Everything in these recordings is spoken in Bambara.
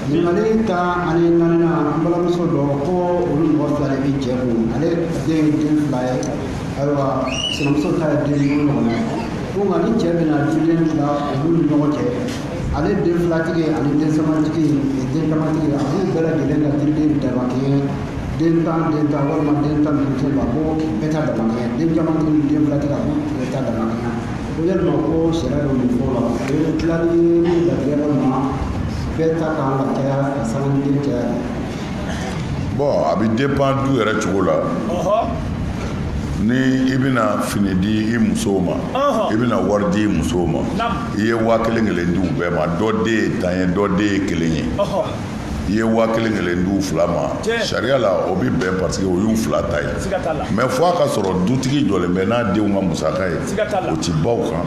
ɲininkali ta ani naaninan an balimamuso dɔ ko olu mɔgɔ fila de bɛ jɛ kun ale den ye den fila ye ayiwa sinamuso ta ye den ɲɔgɔn ye ko nka ni cɛ bɛna di den fila olu ni ɲɔgɔn cɛ ale den filatigi ani den sabatigi den tamatigi a b'u bɛɛ lajɛlen ka diriden dama kɛ den tan walima den tan ni duuru ko bɛɛ ta dama kɛ den camatigi ni den filatigi a b'u bɛɛ ta dama kɛ ko yalima ko sariya dɔ nin fɔ la o ye tilali ni latigɛ walima bɛɛ ta kan ka caya ka sanga den caya. Bon a bɛ dépend du yɛrɛ cogo la. Ni i bɛna fini di i musow ma i bɛna wari di i musow ma i ye 1000 di u bɛɛ ma dɔ den ye 10 ye dɔ den ye 1 ye i ye 1000 di u fila ma sariya la o bɛ bɛn parce que o y'u fila ta ye mais fo a ka sɔrɔ dutigi jɔlen bɛ n'a denw ka musaka ye o ti baw kan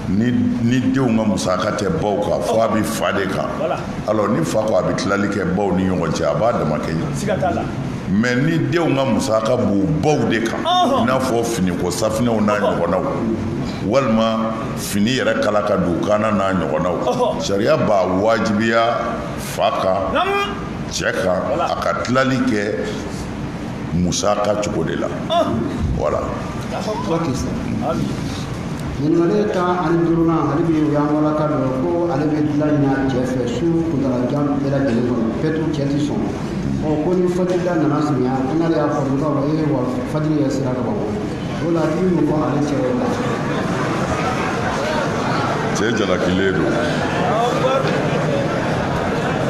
ni denw ka musaka tɛ baw kan fo a bɛ fa de kan alors ni fa ko a bɛ tilali kɛ baw ni ɲɔgɔn cɛ a b'a dama kɛ mais ni denw ka musaka b'u baw de kan i n'a fɔ finiko safinɛw n'a ɲɔgɔnnaw walima fini yɛrɛ kala ka don kaana n'a ɲɔgɔnnaw sariya b'a wajibiya fa kan cɛ kan a ka tilali kɛ musaka cogo de la voilà. ɲininkali ta ani duurunan ale bɛ yan walaka dɔ ko ale bɛ dilan ɲini cɛ fɛ su kuntalajan bɛɛ lajɛlen kɔnɔ petu cɛ ti sɔn ko ni fajirida nana surunya an n'ale y'a fɔ dɔrɔn wa fajiri yɛrɛ sera ka bɔ o la i bɛ mun fɔ ale cɛ la. cɛ jalakilen don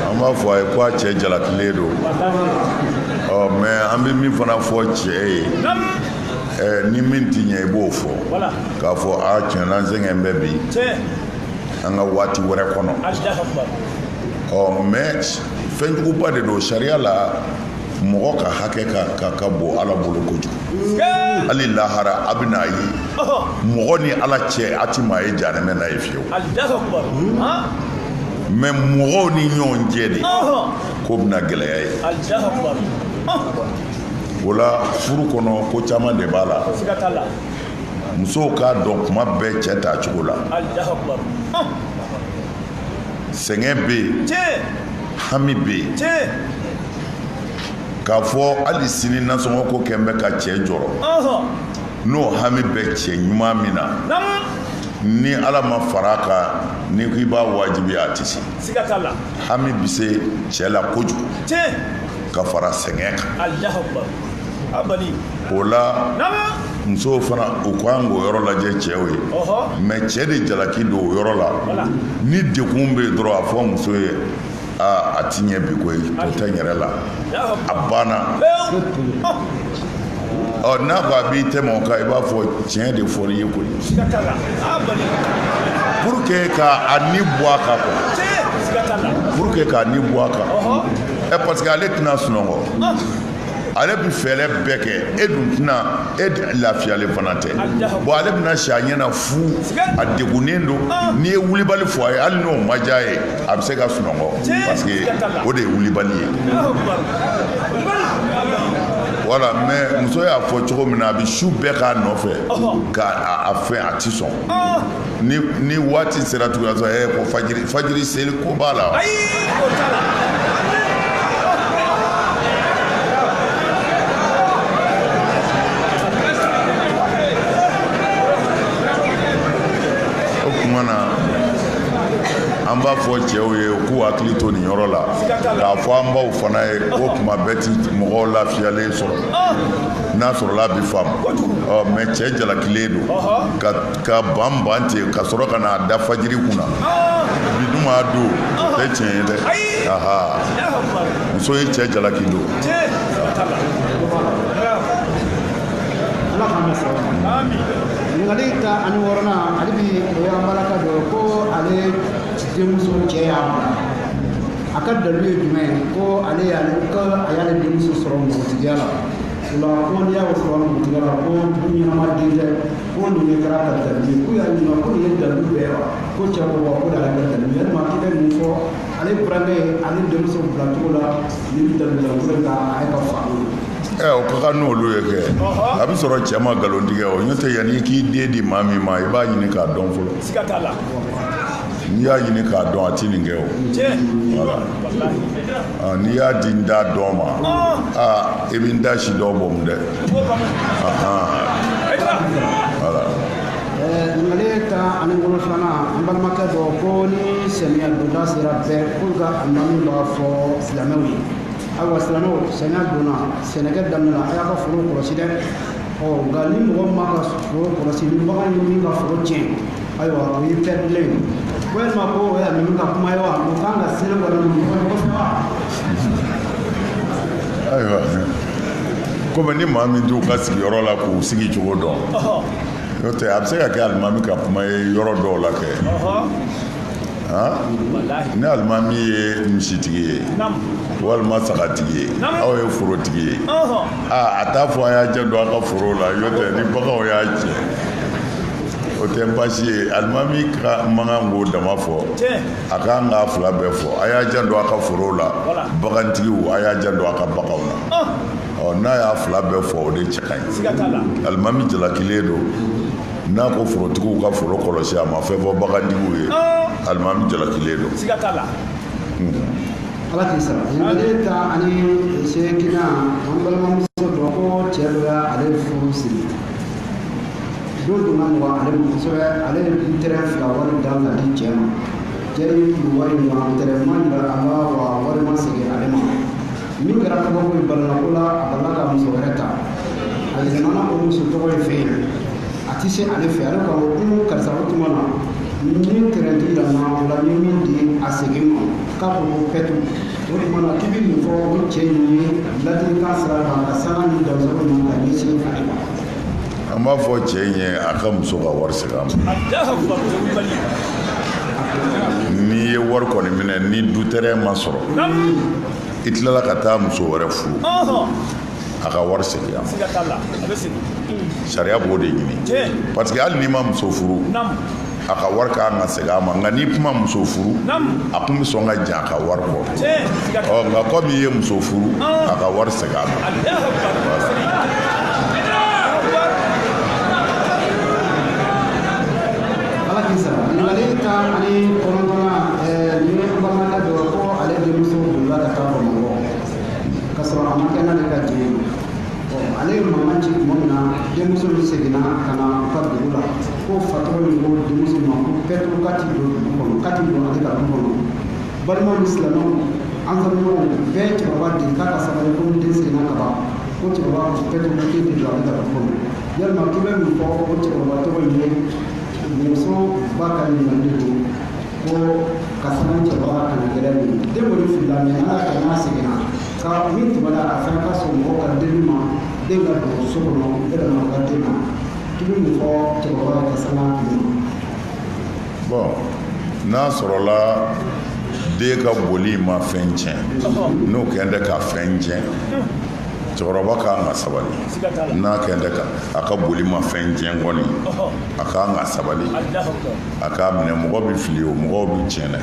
an b'a fɔ a ye ko a cɛ jalakilen don mais an bɛ min fana fɔ cɛ ye ni min ti ɲɛ i b'o fɔ k'a fɔ a tiɲɛna n sɛgɛn bɛ bi an ka waati wɛrɛ kɔnɔ mais fɛnjuguba de don sariya la mɔgɔ ka hakɛ ka bon ala bolo kojugu hali lahara a bɛ n'a ye mɔgɔ ni ala cɛ a ti maa ye janɛmɛ na ye fiyewu mais mɔgɔw ni ɲɔgɔn cɛ de ko bɛna gɛlɛya ye o la furu kɔnɔ ko caman de b'a la musow k'a dɔn kuma bɛɛ cɛ t'a cogo la sɛgɛn bɛ yen hami bɛ yen k'a fɔ hali sini nasɔngɔ ko kɛn bɛ ka cɛ jɔrɔ n'o hami bɛ cɛ ɲuman min na ni ala ma fara kan ni k'i b'a wajibiya a tɛ se hami bɛ se cɛ la kojugu ka fara sɛgɛn kan o la musow fana u k'an k'o yɔrɔ lajɛ cɛw ye mais cɛ de jalaki don o yɔrɔ la ni dekun bɛ yen dɔrɔn a fɔ muso ye a ti ɲɛ bi koyi to tɛ n yɛrɛ la a banna n'a ko a b'i tɛmɛ o kan i b'a fɔ tiɲɛ de fɔra i ye koyi pour que k'a ni bɔ a kan quoi pour que k'a ni bɔ a kan parce que ale tɛna sunɔgɔ ale bɛ fɛɛrɛ bɛɛ kɛ e dun tɛna e lafiyalen fana tɛ bon ale bɛna si a ɲɛna fu a degunnen don n'i ye wulibali fɔ a ye hali n'o ma diya ye a bɛ se ka sunɔgɔ parce que o de ye wulibali ye voilà mais muso y'a fɔ cogo min na a bɛ su bɛɛ k'a nɔfɛ k'a fɛn a ti sɔn ni waati sera tuguni a sɔrɔ ko fajiri seli ko b'a la. An b'a fɔ cɛw ye k'u hakili to nin yɔrɔ la k'a fɔ an baw fana ye ko kuma bɛɛ ti mɔgɔw lafiyalen sɔrɔ n'a sɔrɔla a bɛ faamu mais cɛ jalakilen don ka ban ten ka sɔrɔ ka n'a da fajiri kunna bi dun b'a don o tɛ tiɲɛ ye dɛ muso ye cɛ jalaki don. ɲininkali ta ani wɔɔrɔnan ale bi o y'an balaka dɔ ko ale denmuso cɛ y'a bila a ka dalilu ye jumɛn ye ko a y'ale denmuso sɔrɔ npogotigiya la o la ko n'i y'a sɔrɔ npogotigiya la ko du ɲɛnama den tɛ ko nin ye kɛra ka dalilu ye k'u y'a ɲininka ko nin ye dalilu bɛɛ wa ko cɛ ko wa ko ale bɛ dalilu yalima k'i bɛ mun fɔ ale burankɛ ale denmuso bila cogo la ni bi dalilu la ko ka a ye ka faamu. o ka kan n'olu ye kɛ a bɛ sɔrɔ cɛ ma nkalon tigɛ o n'o tɛ yanni i k'i den di maa min ma i b'a ɲini k'a dɔn fɔlɔ n'i y'a ɲini k'a dɔn a ti nin kɛ o voilà n'i y'a di n da dɔn ma i bɛ n da si dɔw bɔ mun dɛ voilà ngale ta ani bolo filanan an balimakɛ dɔ ko ni samiya donda sera bɛɛ k'olu ka alimami b'a fɔ silamɛw ye ayiwa silamɛw samiya donna sɛnɛkɛ daminɛ a y'a ka foro kɔlɔsi dɛ nka ni mɔgɔ ma ka foro kɔlɔsi ni bagan ye min ka foro tiɲɛ ayiwa o ye pɛridilen ye walima ko o ye alimami ka kuma ye wa o kan ka sɛnɛ walima mɔgɔ fɛ wa ayiwa komi ni maa min t'u ka sigiyɔrɔ la k'u sigi cogo dɔn n'o tɛ a bɛ se ka kɛ alimami ka kuma ye yɔrɔ dɔw la kɛ ni alimami ye misitigi ye walima sagatigi ye aw ye forotigi ye a t'a fɔ a y'a jɛ don a ka foro la n'o tɛ ni baganw y'a tiɲɛ o tɛ baasi ye alimami ka mankan k'o dama fɔ a kan k'a fila bɛɛ fɔ a y'a jɛ don a ka foro la bagantigiw a y'a jɛ don a ka baganw na n'a y'a fila bɛɛ fɔ o de cɛ ka ɲi alimami jalakilen don n'a ko forotigiw ka foro kɔlɔsi a ma fɛn fɔ bagantigiw ye alimami jalakilen don ala k'i sara ale ta ani sekina an balimamuso dɔ ko cɛ dɔ y'ale furu siri don donna mugan ale kosɛbɛ ale ye ntɛrɛn fila wari da ka di cɛ ma cɛ ye tulu wari mugan ntɛrɛn ma jira a la wa wari ma segin ale ma min kɛra kabako ye balalako la a balila ka muso wɛrɛ ta a yɛlɛmana o muso tɔgɔ ye fɛn ye a ti se ale fɛ ale ko karisa o tuma na ni tɛrɛn ti yɛlɛma o la ni min di a segin ma k'a ko ko pɛtu o tuma na k'i bɛ nin fɔ o cɛ in ye ladilikan sira kan ka sanga ni denmisɛnninw ma ka ɲɛsin ale ma an b'a fɔ cɛ in ye a ka muso ka wari segin a ma n'i ye wari kɔni minɛ ni dutɛrɛn ma sɔrɔ i tilala ka taa muso wɛrɛ furu a ka wari segin a ma sariya b'o de ɲini parce que hali n'i ma muso furu a ka wari kan ka segin a ma nka n'i kuma muso furu a kun bɛ sɔn ka jan a ka wari kɔ nka komi i ye muso furu a ka wari segin a ma ala k'i sara ale ta ani kɔnɔntɔnna ni balimakɛ dɔ ko ale denmuso bolila ka taa bamakɔ k'a sɔrɔ a ma kɛ n'ale ka jɛn ale ye mankan ci tuma min na denmuso min seginna ka na u ka dugu la ko fatɔrɔ in ko denmuso ma ko pɛtro k'a ti don dugu kɔnɔ k'a ti don ale ka du kɔnɔ balima ni silamɛw an sɔrɔɲɔgɔnw bɛɛ ye cɛkɔrɔba deli k'a ka sabali ko den seginna ka ban ko cɛkɔrɔba ko pɛtro k'e ti don ale ka du kɔnɔ yalima k'i bɛ min fɔ o cɛkɔrɔba tɔgɔ in ye muso ba ka ɲininkali don ko ka sanga cɛkɔrɔba kana gɛrɛ nin den kɔni filila mɛ ala ka n'a seginna ka min tɛmɛna a fɛn ka sɔn mɔgɔ ka deli ma den ka don so kɔnɔ yɛlɛma ka den ma k'i bɛ min fɔ cɛkɔrɔba ye ka sanga tile ma. bon n'a sɔrɔla den ka boli ma fɛn tiɲɛ n'o kɛn tɛ ka fɛn tiɲɛ cɛkɔrɔba kan ka sabali n'a kɛn tɛ a ka boli ma fɛn tiɲɛ kɔni a kan ka sabali a k'a minɛ mɔgɔ bɛ fili o mɔgɔw bɛ tiɲɛ dɛ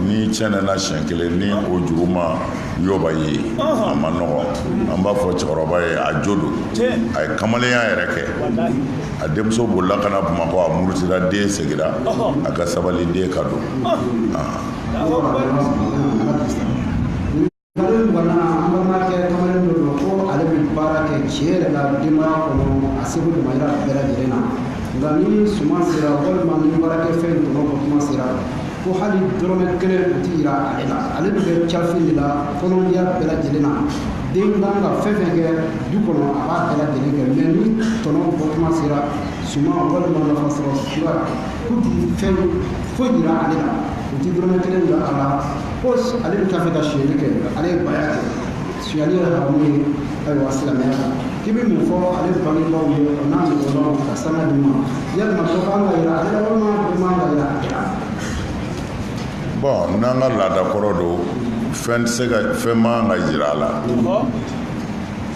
ni tiɲɛna siɲɛ kelen ni o juru ma yoba ye a ma nɔgɔ an b'a fɔ cɛkɔrɔba ye a jo don a ye kamalenya yɛrɛ kɛ a denmuso bolila ka na bamakɔ a murutira den segira a ka sabali den ka don Kalo bana an balimakɛ kamalen dɔ don ko ale bɛ baara kɛ tiɲɛ yɛrɛ la denbaya kɔnɔ a seko de ma yira bɛɛ lajɛlen na nka ni suman sera walima ni baarakɛfɛn tɔnɔ ko kuma sera ko hali dɔrɔmɛ kelen o ti yira ale la ale bɛ kɛ cafin de la kɔnɔdiya bɛɛ lajɛlen na den kan ka fɛn fɛn kɛ du kɔnɔ a b'a bɛɛ lajɛlen kɛ mɛ ni tɔnɔ ko kuma sera suman walima nafa sɔrɔ suya k'u ti fɛn foyi yira ale la o ti dɔrɔmɛ kelen yira a la ko ale bɛ taa fɛ ka suyali kɛ ale ye baya kɛ suyali yɛrɛ haramu ye ayiwa silamɛya la k'i bɛ mun fɔ ale bangebaaw ye o n'a ɲɔgɔnnaw ka sanga d'u ma yalima dɔ kan ka yira ale la walima dɔ man ka yira ale la. bon n'an ka laada kɔrɔ don fɛn tɛ se ka fɛn man ka jira a la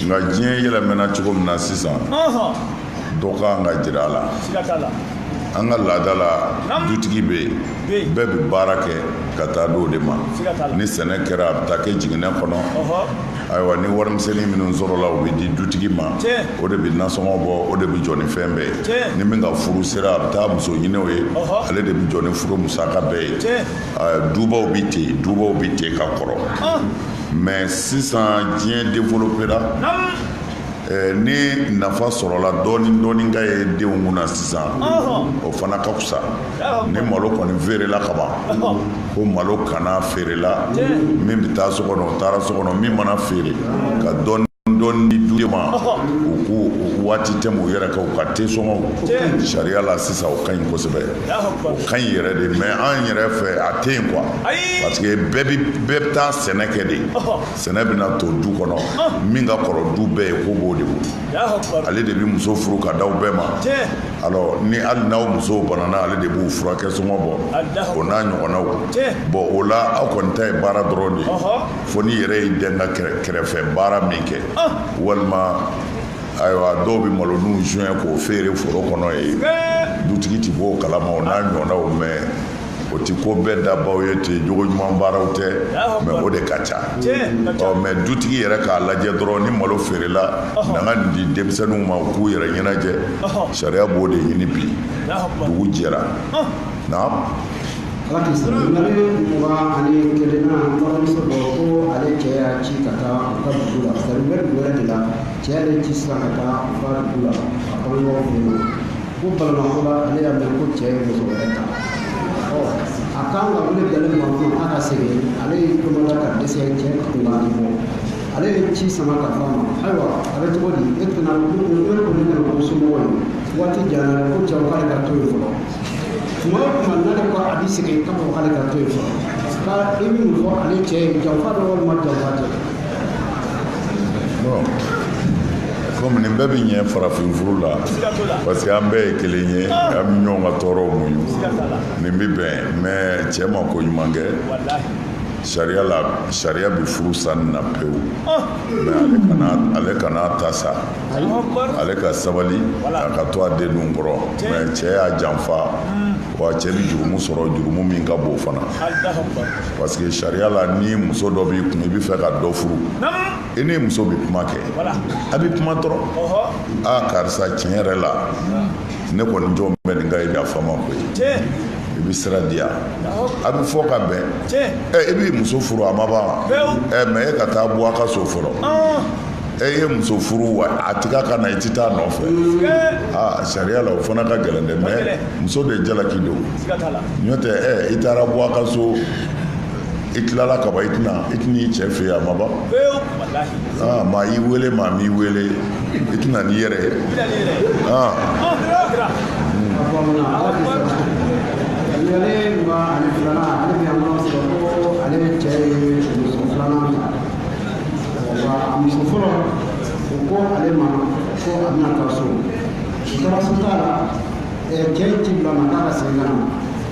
nka diɲɛ yɛlɛmɛna cogo min na sisan dɔ kan ka jira a la an ka laada la dutigi bɛ yen bɛɛ bɛ baara kɛ ka taa d'o de ma ni sɛnɛ kɛra a bɛ taa kɛ jiginɛ kɔnɔ ayiwa ni warimisɛnnin minnu sɔrɔla o bɛ di dutigi ma o de bɛ nasɔngɔ bɔ o de bɛ jɔ ni fɛn bɛɛ ye ni min ka furu sera a bɛ taa muso ɲini o ye ale de bɛ jɔ ni furu musaka bɛɛ ye dubaw bɛ ten ka kɔrɔ mais sisan diɲɛ développera ni nafa sɔrɔla dɔɔni ka ye denw kunna sisan o fana ka fisa ni malo kɔni feerela ka ban ko malo kana feerela min bɛ taa so kɔnɔ o taara so kɔnɔ min mana feere ka dɔɔni di du ma u k'u waati tɛmɛ u yɛrɛ kan u ka tesɔngɔw sariya la sisan o ka ɲi kosɛbɛ o ka ɲi yɛrɛ de mais an yɛrɛ fɛ a tɛ yen quoi parce que bɛɛ bɛ taa sɛnɛ kɛ de sɛnɛ bɛna to du kɔnɔ min ka kɔrɔ du bɛɛ ye ko b'o de bolo ale de bɛ muso furu ka d'aw bɛɛ ma alors ni hali n'aw musow banana ale de b'u furakɛ sɔngɔ bɔ o n'a ɲɔgɔnnaw bon o la aw kɔni ta ye baara dɔrɔn de fo ni yɛrɛ y'i den ka kɛrɛfɛ baara min kɛ walima ayiwa dɔw bɛ maloninw joint k'o feere foro kɔnɔ ye dutigi ti b'o kalama o n'a ɲɔgɔnnaw mais o ti ko bɛɛ dabaw ye ten jogo ɲuman baaraw tɛ mais o de ka ca mais dutigi yɛrɛ k'a lajɛ dɔrɔn ni malo feerela na ka nin di denmisɛnninw ma u k'u yɛrɛ ɲɛnajɛ sariya b'o de ɲini bi dugu jɛra na ala k'i sara nare 21 na balimamuso dɔ ko ale cɛ y'a ci ka taa u ka dugu la c'est à dire u bɛ dugu wɛrɛ de la cɛ y'ale ci sisan ka taa u ka dugu la a balimaw fɛ yen ko balimako la ale y'a mɛn ko cɛ ye muso wɛrɛ ta a kan ka wele bilalen ma kuma a ka segin ale ye kɔnɔda ka dɛsɛ cɛ kunkan bɔ ale ye ci sama ka fɔ a ma ayiwa a bɛ cogo di e tɛna kɔni nana ko somɔgɔ ye waati jara ko cɛw k'ale ka to yen fɔlɔ tuma o tuma n'ale ko a bɛ segin k'a fɔ k'ale ka to yen fɔlɔ ka i bɛ mun fɔ ale cɛ ye janfa dɔ walima janfa tɛ. komi nin bɛɛ bɛ ɲɛ farafin furu la parce que an bɛɛ ye kelen ye an bɛ ɲɔgɔn ka tɔɔrɔw muɲu nin bɛ bɛn mais cɛ ma ko ɲuman kɛ sariya bɛ furu sanni na pewu mais ale kana ta sa ale ka sabali a ka to a den ninnu kɔrɔ mais cɛ y'a janfa wa cɛ bɛ jurumu sɔrɔ jurumu min ka bon fana parce que sariya la ni muso dɔ b'i kun i bɛ fɛ ka dɔ furu i ni muso bɛ kuma kɛ a bɛ kuma dɔrɔn karisa tiɲɛ yɛrɛ la ne kɔni jɔn bɛ nin kan i b'a fɔ ma ko ye i bɛ sira di yan a bɛ fɔ ka bɛn i b'i muso furu a ma ban mais e ka taa bɔ a ka so fɔlɔ e ye muso furu wa a tiga ka na i tɛ taa nɔfɛ sariya la o fana ka gɛlɛn dɛ mais muso de jalaki don n'o tɛ i taara bɔ a ka so i tilala ka ban i tɛn'i cɛ fɛ yen a ma ban maa y'i wele maa m'i wele i tɛna n'i yɛrɛ ye ale ma ale filanan ale bɛ yan kɔnɔ sɔrɔ ko ale cɛ ye muso filanan ta wa muso fɔlɔ o ko ale ma ko a bɛna taa so o taara so t'a la cɛ ye ci bila ma k'a ka segin ka na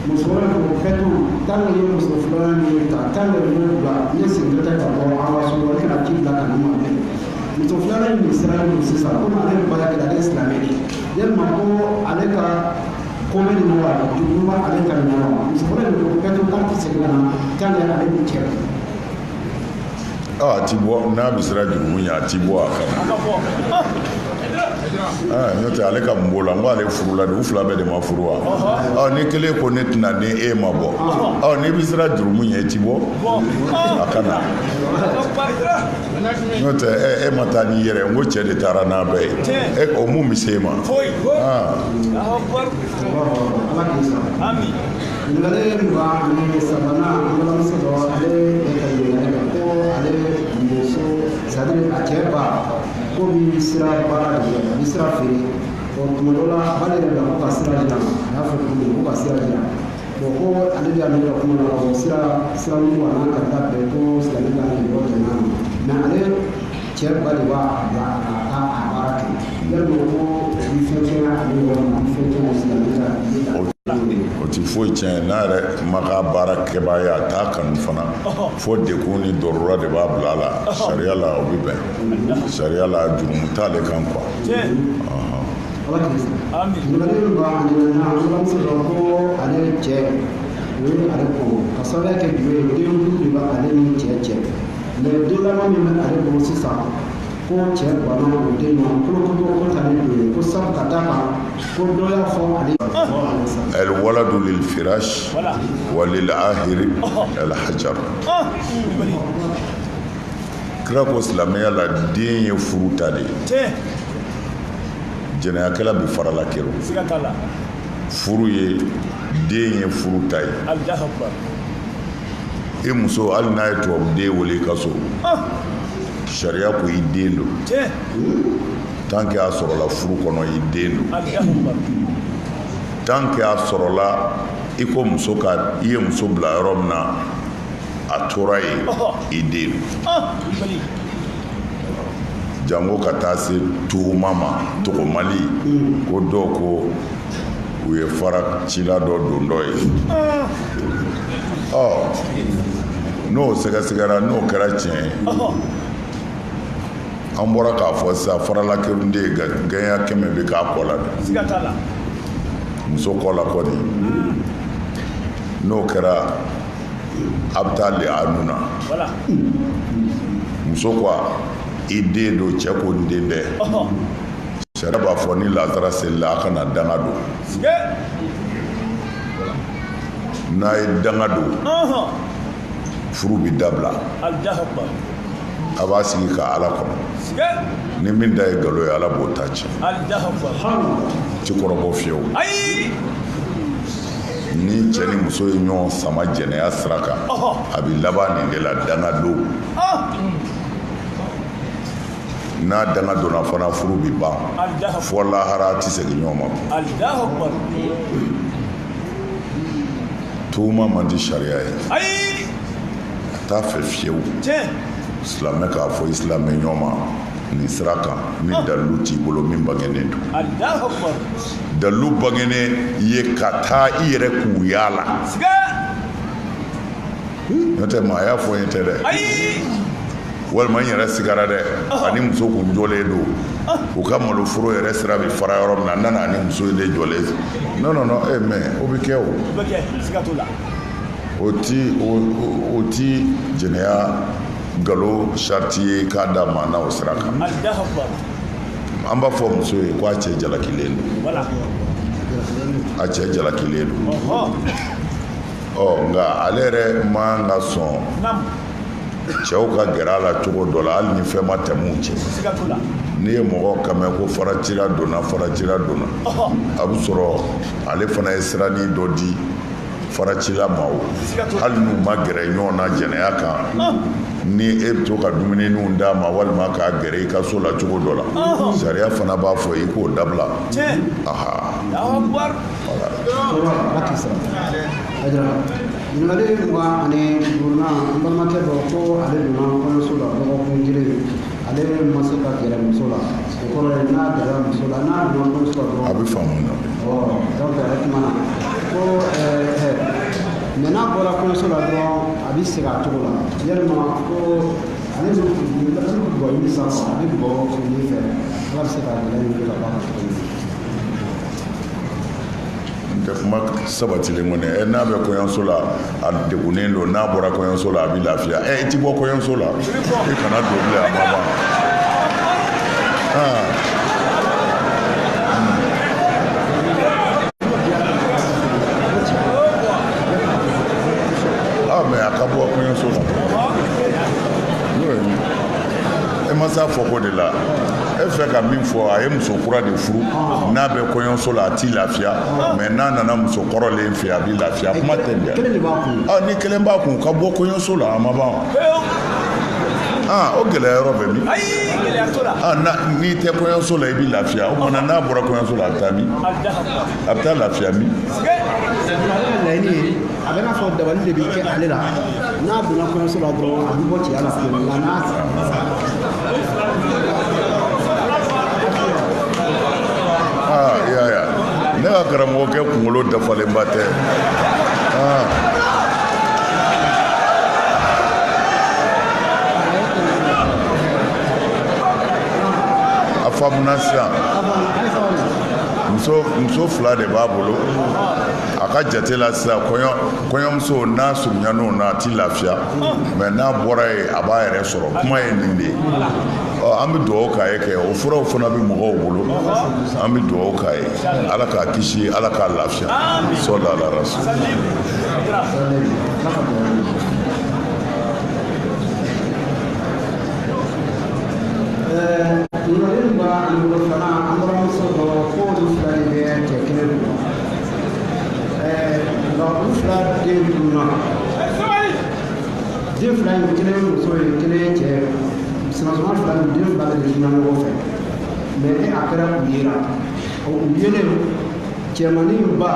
muso wɛrɛ ko fɛtu tant que i ye muso filanan min ta tant que ninnu bila n ye segin tɛ ka bɔ an ka so ale kana ci bila ka na ma mɛn muso filanan min siran don sisan komi ale ba kɛra ale ye silamɛ de ye yalima ko ale ka kome ni mɔgɔ la juguuma ale ka ɲɔgɔn ma muso fɔlɔ de ko bɛɛ to k'a tɛ segin ka na tant que ale bɛ cɛ a ti bɔ n'a bɛ sira jurumu ɲɛ a ti bɔ a kama n'o tɛ ale ka mun b'o la n ko ale furula de u fila bɛɛ de ma furu wa ni kelen ko ne tɛna ni e ma bɔ n'i bɛ sira jurumu ɲɛ i ti bɔ a ka na n'o tɛ e ma taa n'i yɛrɛ n ko cɛ de taara n'a bɛɛ ye o mun bɛ se e ma ɲininkali 23 an balimamuso dɔ ale ka ɲininkali kɛ ko ale muso c'est à dire a cɛ ba ko bi sira baara de kɛ a bɛ sira feere tuma dɔ la b'ale yɛrɛ la ko ka sira jira a y'a fɔ cogo ko ka sira jira ko ale de y'ale ka kuma la ko sira minnu a n'a ka da bɛɛ ko silamɛ ka yɔrɔ jɛn'a ma mais ale cɛ ba de b'a bila a ka a baara kɛ yalima ko ni fɛn kɛra ale yɔrɔ la ni fɛn kɛra silamɛ ka ye o ti foyi tiɲɛ n'a yɛrɛ ma ka baara kɛbaa ye a t'a kanu fana fo dekun ni dɔrɔra de b'a bila a la sariya la o bɛ bɛn sariya la jurumu t'ale kan quoi ɲininkali 24 an balimamuso dɔ ko ale cɛ o ye ale kɔnɔ ka sababuya kɛ jumɛn ye den de b'a ale ni cɛ cɛ mais den laban min bɛ ale bolo sisan ko cɛ banna o den ma ko tale don ye ko sabu ka d'a kan ko dɔ y'a fɔ ale الولد للفراش وللآخر الحجر kira ko silamɛya la den ye furu ta de ye jɛnɛyakɛla bɛ farala kɛrɛ furu ye den ye furu ta ye e muso hali n'a ye tubabu den wele i ka so sariya ko i den don tant que a sɔrɔla furu kɔnɔ i den don tant que a sɔrɔla i ko muso ka i ye muso bila yɔrɔ min na a tora yen i den don jango ka taa se tuguma ma tɔgɔmali ko dɔw ko u ye fara cila dɔ don dɔ ye n'o sɛgɛsɛgɛra n'o kɛra tiɲɛ ye an bɔra k'a fɔ sisan faralakerunden gɛnya 100 bɛ k'a kɔ la muso kɔ la kɔni n'o kɛra a bɛ taa le a nun na muso ko i den don cɛ ko n den dɛ sariya b'a fɔ ni lazara selila a kana danga don n'a ye danga don furu bi dabila a b'a sigi ka ala kɔnɔ ni min da ye nkalon ye ala b'o ta ci ti kɔrɔbɔ fiyewu ni cɛ ni muso ye ɲɔgɔn sama jɛnɛya sira kan a bɛ laban nin de la danga don n'a danga donna fana furu bi ban fɔ lahara ti segin ɲɔgɔn ma tuuma man di sariya ye a t'a fɛ fiyewu silamɛ k'a fɔ i silamɛ ɲɔgɔn ma nin sira kan ni dalilu t'i bolo min bangenen don dalilu bangenen ye ka taa i yɛrɛ k'u yaala n'o tɛ maaya fɔ n ye tɛ dɛ walima n yɛrɛ sigara dɛ ani muso kun jɔlen don u ka maloforo yɛrɛ sira bɛ fara yɔrɔ min na n nana ani muso in de jɔlen non mais o bɛ kɛ o ti jɛnɛya galo sariti ye k'a da maa na o sira kan an b'a fɔ muso ye ko a cɛ jalakilen don a cɛ jalakilen don nka ale yɛrɛ man ka sɔn cɛw ka gɛrɛ a la cogo dɔ la hali ni fɛn ma tɛmɛ u cɛ n'i ye mɔgɔ kan mɛn ko faracira donna a bɛ sɔrɔ ale fana ye sirani dɔ di faracila ma o hali n'u ma gɛrɛ ɲɔgɔn na jɛnɛya kan ni e bɛ to ka dumuniw d'a ma walima k'a gɛrɛ i ka so la cogo dɔ la sariya fana b'a fɔ i k'o dabila ɲininkali mugan ani duurunan an balimakɛ dɔ ko ale donna kɔɲɔso la dɔgɔkun kelen ale ma se ka gɛrɛ muso la o kɔrɔ ye n'a gɛrɛla muso la n'a donna kɔɲɔso la dɔrɔn a bɛ faamu na donc ale kumana ko mɛ n'a bɔra kɔɲɔso la dɔrɔn a bɛ segin a cogo la yalima ko ale bɛ bɔ ɲini sanfɛ a bɛ bɔ ɲini fɛ ala bɛ se ka gɛlɛya ɲini ka bɔ a kan cogo min tɛ kuma sabatilen kɔni n'a bɛ kɔɲɔso la a degunnen don n'a bɔra kɔɲɔso la a bɛ lafiya i ti bɔ kɔɲɔso la i kana don bilen a ma ban mɛ a ka bɔ kɔɲɔso la e ma s'a fɔ ko de la e fɛ ka min fɔ a ye muso kura de furu n'a bɛ kɔɲɔso la a t'i lafiya mɛ n'a nana muso kɔrɔlen fɛ a bɛ lafiya kuma tɛ bɛn ni kelen b'a kun ka bɔ kɔɲɔso la a ma ban o gɛlɛya yɔrɔ bɛ min n'i tɛ kɔɲɔso la i bɛ lafiya o kumana n'a bɔra kɔɲɔso la a bɛ taa min a bɛ taa lafiya min laɲini ye a bɛ n'a fɔ dabali de bɛ kɛ ale la n'a donna kɔɲɔso la dɔrɔn a bɛ bɔ cɛya la fiyewu nka n'a ne ka karamɔgɔkɛ kunkolo dafalenba tɛ a faamuna sisan muso fila de b'a bolo a ka jate la sisan kɔɲɔmuso n'a surunya n'o na a ti lafiya mais n'a bɔra yen a b'a yɛrɛ sɔrɔ kuma ye nin de ye an bɛ dugawu k'a ye kɛ o furaw fana bɛ mɔgɔw bolo an bɛ dugawu k'a ye ala k'a kisi ala k'a lafiya sɔla ala rasul den fila in kelen muso ye kelen cɛ sinasuma fila in den fila de jina ɲɔgɔn fɛ mais a kɛra u yera u yelen cɛmanin ba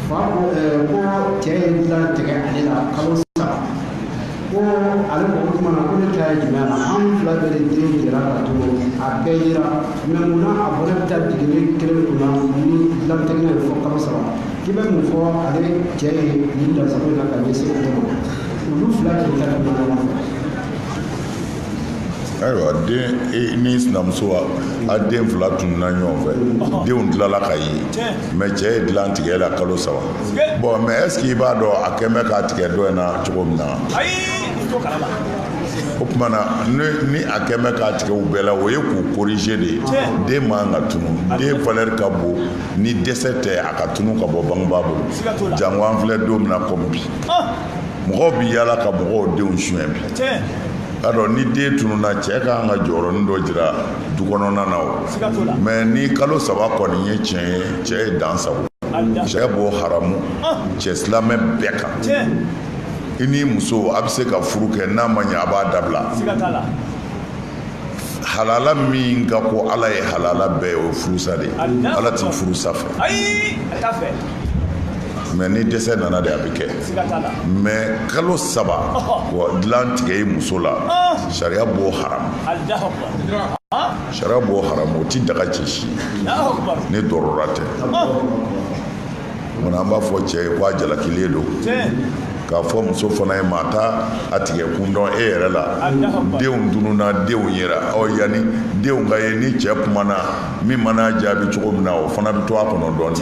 fa ko cɛ ye dilan tigɛ ale la kalo 3 ko ale ko o tuma na ko ne ta ye jumɛn na an fila bɛɛ de den yera ka to a bɛɛ yera mais munna a bɔra bɛ taa jigini kelen kunna ni dilan tigɛ ye fɔ kalo 3 k'i bɛ mun fɔ ale cɛ ye nin dansago la ka ɲɛsin o ma olu fila de ta ɲɔgɔn fɛ ayiwa den ni sinamuso a den fila tununa ɲɔgɔn fɛ denw tilala ka ye mais cɛ ye dilan tigɛ la kalo 3 bon mais est ce que i b'a dɔn a kɛn bɛ k'a tigɛ dɔ in na cogo min na o tuma na ni a kɛn bɛ k'a tigɛ u bɛɛ la o ye k'u corriger de ye den man ka tunu den valeur ka bon ni dɛsɛ tɛ a ka tunu ka bɔ bangebaa bolo jango an filɛ don min na comme bi mɔgɔw bi yaala ka mɔgɔw denw suɲɛ bi alors ni den tununa cɛ ka kan ka jɔyɔrɔnin dɔ jira du kɔnɔna na o mais ni kalo 3 kɔni ye tiɲɛ ye cɛ ye dan sago cɛ b'o haramu cɛ silamɛ bɛɛ kan i ni muso a bɛ se ka furu kɛ n'a ma ɲɛ a b'a dabila halala min ka ko ala ye halala bɛɛ ye o furusa de ala ti furusa fɛ mais ni dɛsɛ nana de a bɛ kɛ mais kalo 3 wa dilan tigɛ i muso la sariya b'o haram sariya b'o haram o ti daga ci si ni dɔrɔra tɛ mun an b'a fɔ cɛ ye ko a jalakilen don k'a fɔ muso fana ye maa ta a tigɛ kun dɔn e yɛrɛ la denw tununa denw yera yanni denw ka ye ni cɛ kumana min mana jaabi cogo min na o fana bɛ to a kɔnɔ dɔɔnin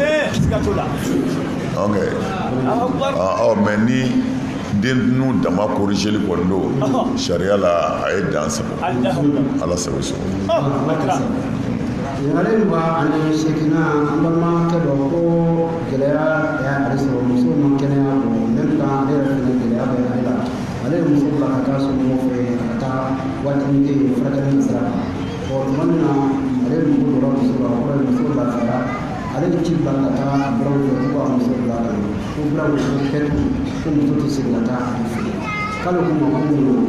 ok mais ni den dama corrigeli kɔni don sariya la a ye dan sago ala sago sago ale ba ani sekina an balimakɛ dɔ ko gɛlɛya ale sɔrɔ muso ma kɛnɛya bɔ même temps ale yɛrɛ fɛnɛ gɛlɛya bɛ ale la ale ye muso bila ka taa somɔgɔw fɛ ka taa waatinin kɛ yen furakɛli na sira kan tuma min na ale ye muso dɔrɔn muso la o kɔrɔ ye muso lafiyara ale ye ci bila ka taa buraw fɛ ko ka muso bila ka na ko buraw ko kɛtu ko muso tɛ se ka taa ale fɛ k'ale ko ma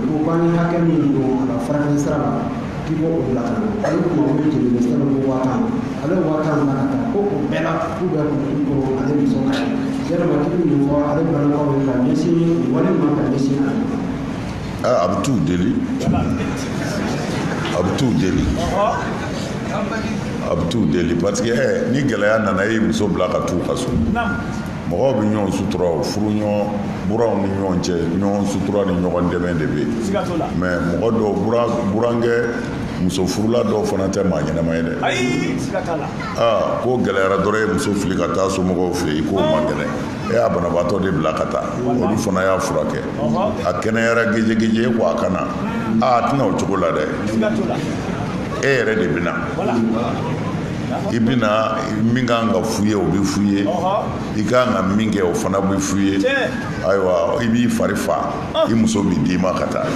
ko k'an ye hakɛ min don a ka furakɛli sira la k'i b'o bila ka na ale ko ma ko jeli bɛ sɛbɛn ko 5000 ale 5000 na ka taa ko o bɛɛ la k'u bɛ ko ale muso ka ye yalima k'i bɛ mun fɔ ale balakaw ye ka ɲɛsin wale ma ka ɲɛsin ale ma. a bɛ t'u deli a bɛ t'u deli parce que ni gɛlɛya nana e muso bila ka t'u ka so mɔgɔw bɛ ɲɔgɔn sutura o furu ɲɔgɔn buraw ni ɲɔgɔn cɛ ɲɔgɔn sutura ni ɲɔgɔn dɛmɛ de bɛ yen mais mɔgɔ dɔw burankɛ muso furula dɔw fana tɛ maa ɲɛnama ye dɛ ko gɛlɛyara dɔrɔn ye muso fili ka taa somɔgɔw fɛ yen k'o man kɛnɛ e y'a banabaatɔ de bila ka taa olu fana y'a furakɛ a kɛnɛyara gejegeje ko a kana a tɛna o cogo la dɛ e yɛrɛ de bɛ na i bɛna min kan ka f'u ye o bɛ f'u ye i kan ka min kɛ o fana bɛ f'u ye ayiwa i b'i fari fa i muso bɛ d'i ma ka taa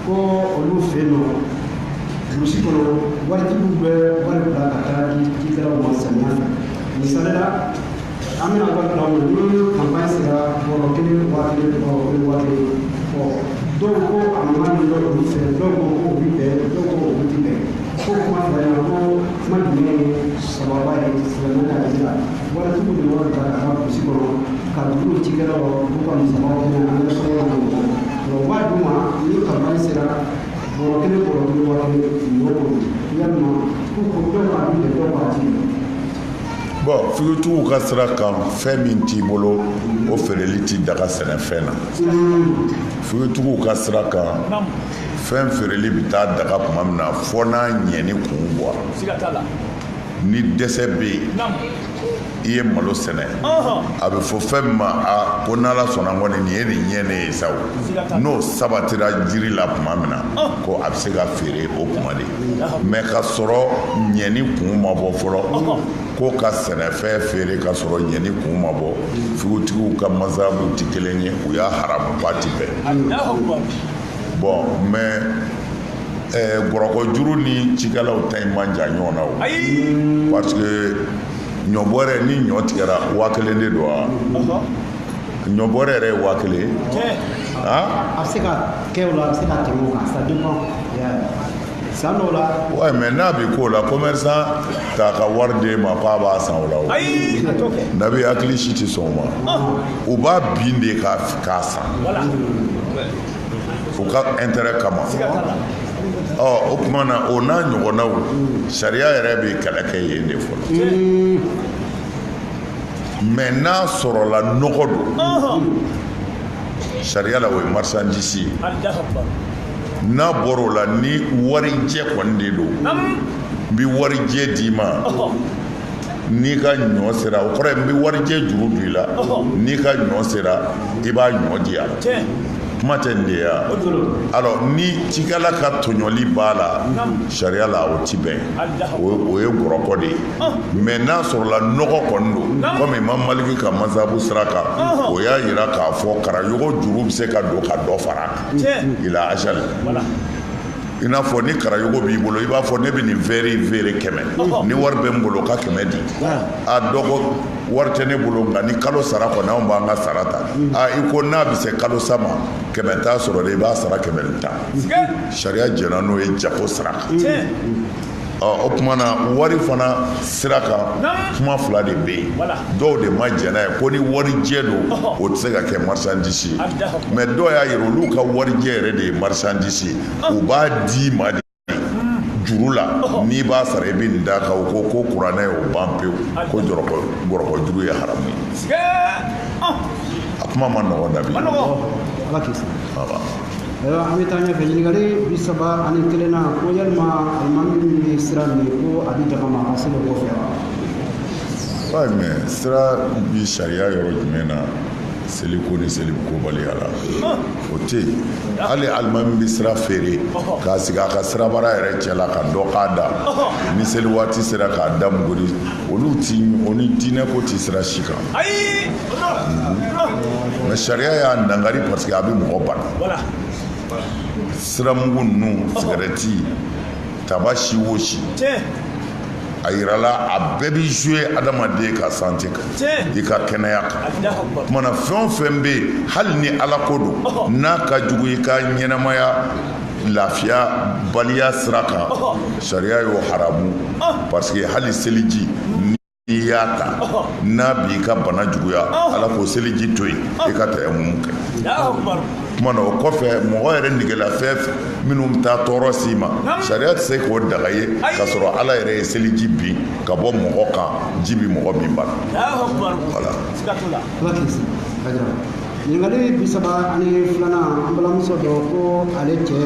ko olu fɛ yen nɔ burusi kɔnɔ waritigiw bɛ wari bila ka taa di cikɛlaw ma samiya fɛ misali la an bɛna wari bila ma ni kanpaɲi sera bɔrɔ 1 waa 1 dɔw ko a ma nin dɔ olu fɛ dɔw ko o bɛ bɛn dɔw ko o tɛ bɛn ko kuma fila in na ko kuma jumɛn ye sababa ye silamɛ ka jira waritigiw de wari bila ka taa burusi kɔnɔ dugukolo cikɛlaw u ka musakaw kɛnɛ an bɛ sɔrɔ o b'a d'u ma ni kampani sera bɔrɔ kelen bɔrɔ kelen wa kelen ɲɔ kɔnɔ yalima k'u ko dɔw b'a dun dɔw b'a di. Bon figutigiw ka sira kan fɛn min t'i bolo o feereli ti daga sɛnɛfɛn na. Figutigiw ka sira kan fɛn feereli bɛ taa daga tuma min na fɔ n'a ɲɛni kun bɔ. Ni dɛsɛ bɛ yen i ye malo sɛnɛ a bɛ fɔ fɛn min ma ko n'ala sɔnna kɔni nin ye nin ɲɛ ne ye sa o n'o sabatira jiri la tuma min na ko a bɛ se ka feere o kuma de mɛ ka sɔrɔ ɲɛni kun ma bɔ fɔlɔ ko ka sɛnɛfɛn feere ka sɔrɔ ɲɛni kun ma bɔ figutigiw ka masabu tɛ kelen ye u y'a haramuba ti bɛɛ bon mais gɔrɔkɔjuru ni cikɛlaw ta in man jan ɲɔgɔn na o parce que ɲɔbɔrɛ ni ɲɔ tigɛra 1000 de don wa ɲɔbɔrɛ yɛrɛ ye 1000 a bɛ se ka kɛ o la a bɛ se ka tɛmɛ o kan ça dépend san dɔw la ouais mais n'a bɛ k'o la commerçant t'a ka wari d'e ma k'a b'a san o la o nabi hakili si tɛ sɔn o ma u b'a bin de k'a san u ka intérêt kama o tuma na o n'a ɲɔgɔnnaw sariya yɛrɛ bɛ kɛlɛ kɛ yen de fɔlɔ mais n'a sɔrɔla nɔgɔ don sariya la o ye marchandise ye n'a bɔra o la ni warijɛ kɔni de don n bɛ warijɛ d'i ma n'i ka ɲɔ sera o kɔrɔ ye n bɛ warijɛ juru don i la n'i ka ɲɔ sera i b'a ɲɔ di yan kuma tɛ nin de ye alors ni cikɛla ka tɔɲɔli b'a la sariya la o ti bɛn o ye gɔrɔkɔ de ye mais n'a sɔrɔla nɔgɔ kɔni don komi Imam Maliki ka masabu sira kan o y'a yira k'a fɔ karayogo juru bɛ se ka don ka dɔ fara il a ajal i n'a fɔ ni karayogo b'i bolo i b'a fɔ ne bɛ nin feere 100 ni wari bɛ n bolo ka 100 di a dɔgɔ wari tɛ ne bolo nka ni kalo sara kɔni anw b'an ka sara ta i ko n'a bɛ se kalo sa ma 100 t'a sɔrɔ de i b'a sara 110 sariya jɛnna n'o ye jago sara kan o tuma na wari fana sira kan kuma fila de bɛ yen dɔw de ma jɛnna ye ko ni warijɛ don o tɛ se ka kɛ marchandise ye mais dɔw y'a yira olu ka warijɛ yɛrɛ de ye marchandise ye u b'a d'i ma de juru la n'i b'a sara i bɛ nin d'a kan o ko kuranɛ ye o ban pewu ko gɔrɔkɔjuru ye haramu ye a kuma ma nɔgɔn Dabi an bɛ taa ɲɛfɛ ɲininkali 31 na ko yalima alimami min bɛ sira min ko a bɛ daga ma a ka se ka kɔfɛ wa mais sira bi sariya yɔrɔ jumɛn na seliko ni selikobaliya la o tɛ yen hali alimami bɛ sira feere k'a sigi a ka sirabara yɛrɛ cɛ la ka dɔ k'a da ni seli waati sera k'a da muguri olu ti o ni diinɛ ko ti sira si kan mais sariya y'a dangari parce que a bɛ mɔgɔ bana siramugu ninnu sigarɛti taba si o si a yirala a bɛɛ bɛ jouer adamaden ka santé kan i ka kɛnɛya kan tuma na fɛn o fɛn bɛ yen hali ni ala ko don n'a ka jugu i ka ɲɛnamaya lafiya baliya sira kan sariya y'o haramu parce que hali seliji n'i y'a ta n'a b'i ka bana juguya ala k'o seliji to yen i ka tayammum kɛ kuma na o kɔfɛ mɔgɔ yɛrɛ nɛgɛla fɛn minnu bɛ taa tɔɔrɔ s'i ma sariya tɛ se k'o daga ye k'a sɔrɔ ala yɛrɛ ye seliji bin ka bɔ mɔgɔ kan ji bi mɔgɔ min bana voilà ɲininkali 32 an balimamuso dɔ ko ale cɛ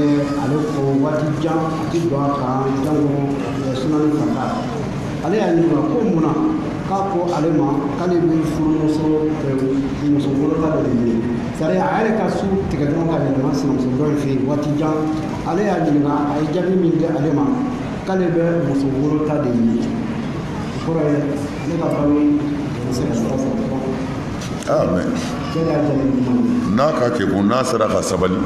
ale ko waati jan a ti don a kan jango sunani fata ale y'a ɲininka ko mun na k'a ko ale ma k'ale bɛ furumuso wolota dɔ de ɲini sariya a yɛrɛ ka su tigɛ dɔrɔn ka yɛlɛma sinamuso dɔ in fɛ yen waati jan ale y'a ɲininka a ye jaabi min di ale ma k'ale bɛ muso wolota de ɲini o kɔrɔ ye ne ka balo bɛ se ka sira sɔrɔ dɔrɔn n'a ka kekun n'a sera ka sabali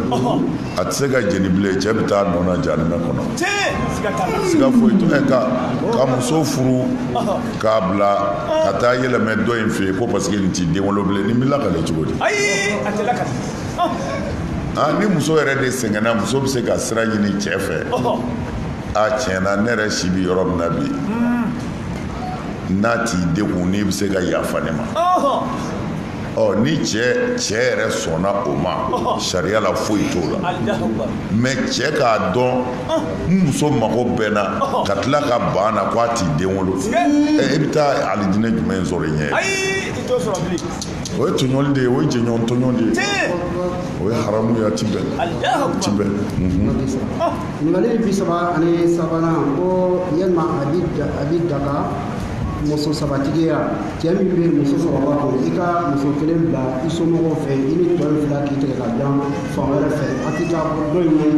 a tɛ se ka jeni bilen cɛ bɛ taa nɔ na jahanama kɔnɔ siga foyi t'o ka muso furu k'a bila ka taa yɛlɛmɛ dɔ in fɛ yen ko parce que nin t'i den wolo bilen nin bɛ lakale cogo di ni muso yɛrɛ de sɛgɛnna muso bɛ se ka sira ɲini cɛ fɛ tiɲɛna ne yɛrɛ si bɛ yɔrɔ min na bi n'a t'i degun n'i bɛ se ka yafa ne ma ni cɛ yɛrɛ sɔnna o ma sariya la foyi t'o la mais cɛ k'a dɔn n muso mago bɛnna ka tila ka ban na k'a t'i den wolo e bɛ taa alijinɛ jumɛn sɔrɔ i ɲɛ o ye tɔɲɔli de ye o ye jɛɲɔgɔn tɔɲɔ de ye o ye haramu ye a ti bɛn ɲininkali bi saba ani sabanan ko yalima a bi daga muso sabatigiya cɛ min bɛ muso saba kɔnɔ i ka muso kelen bila i somɔgɔw fɛ i ni tɔ fila k'i tigɛ ka jan fan wɛrɛ fɛ a tɛ taa dɔ in ye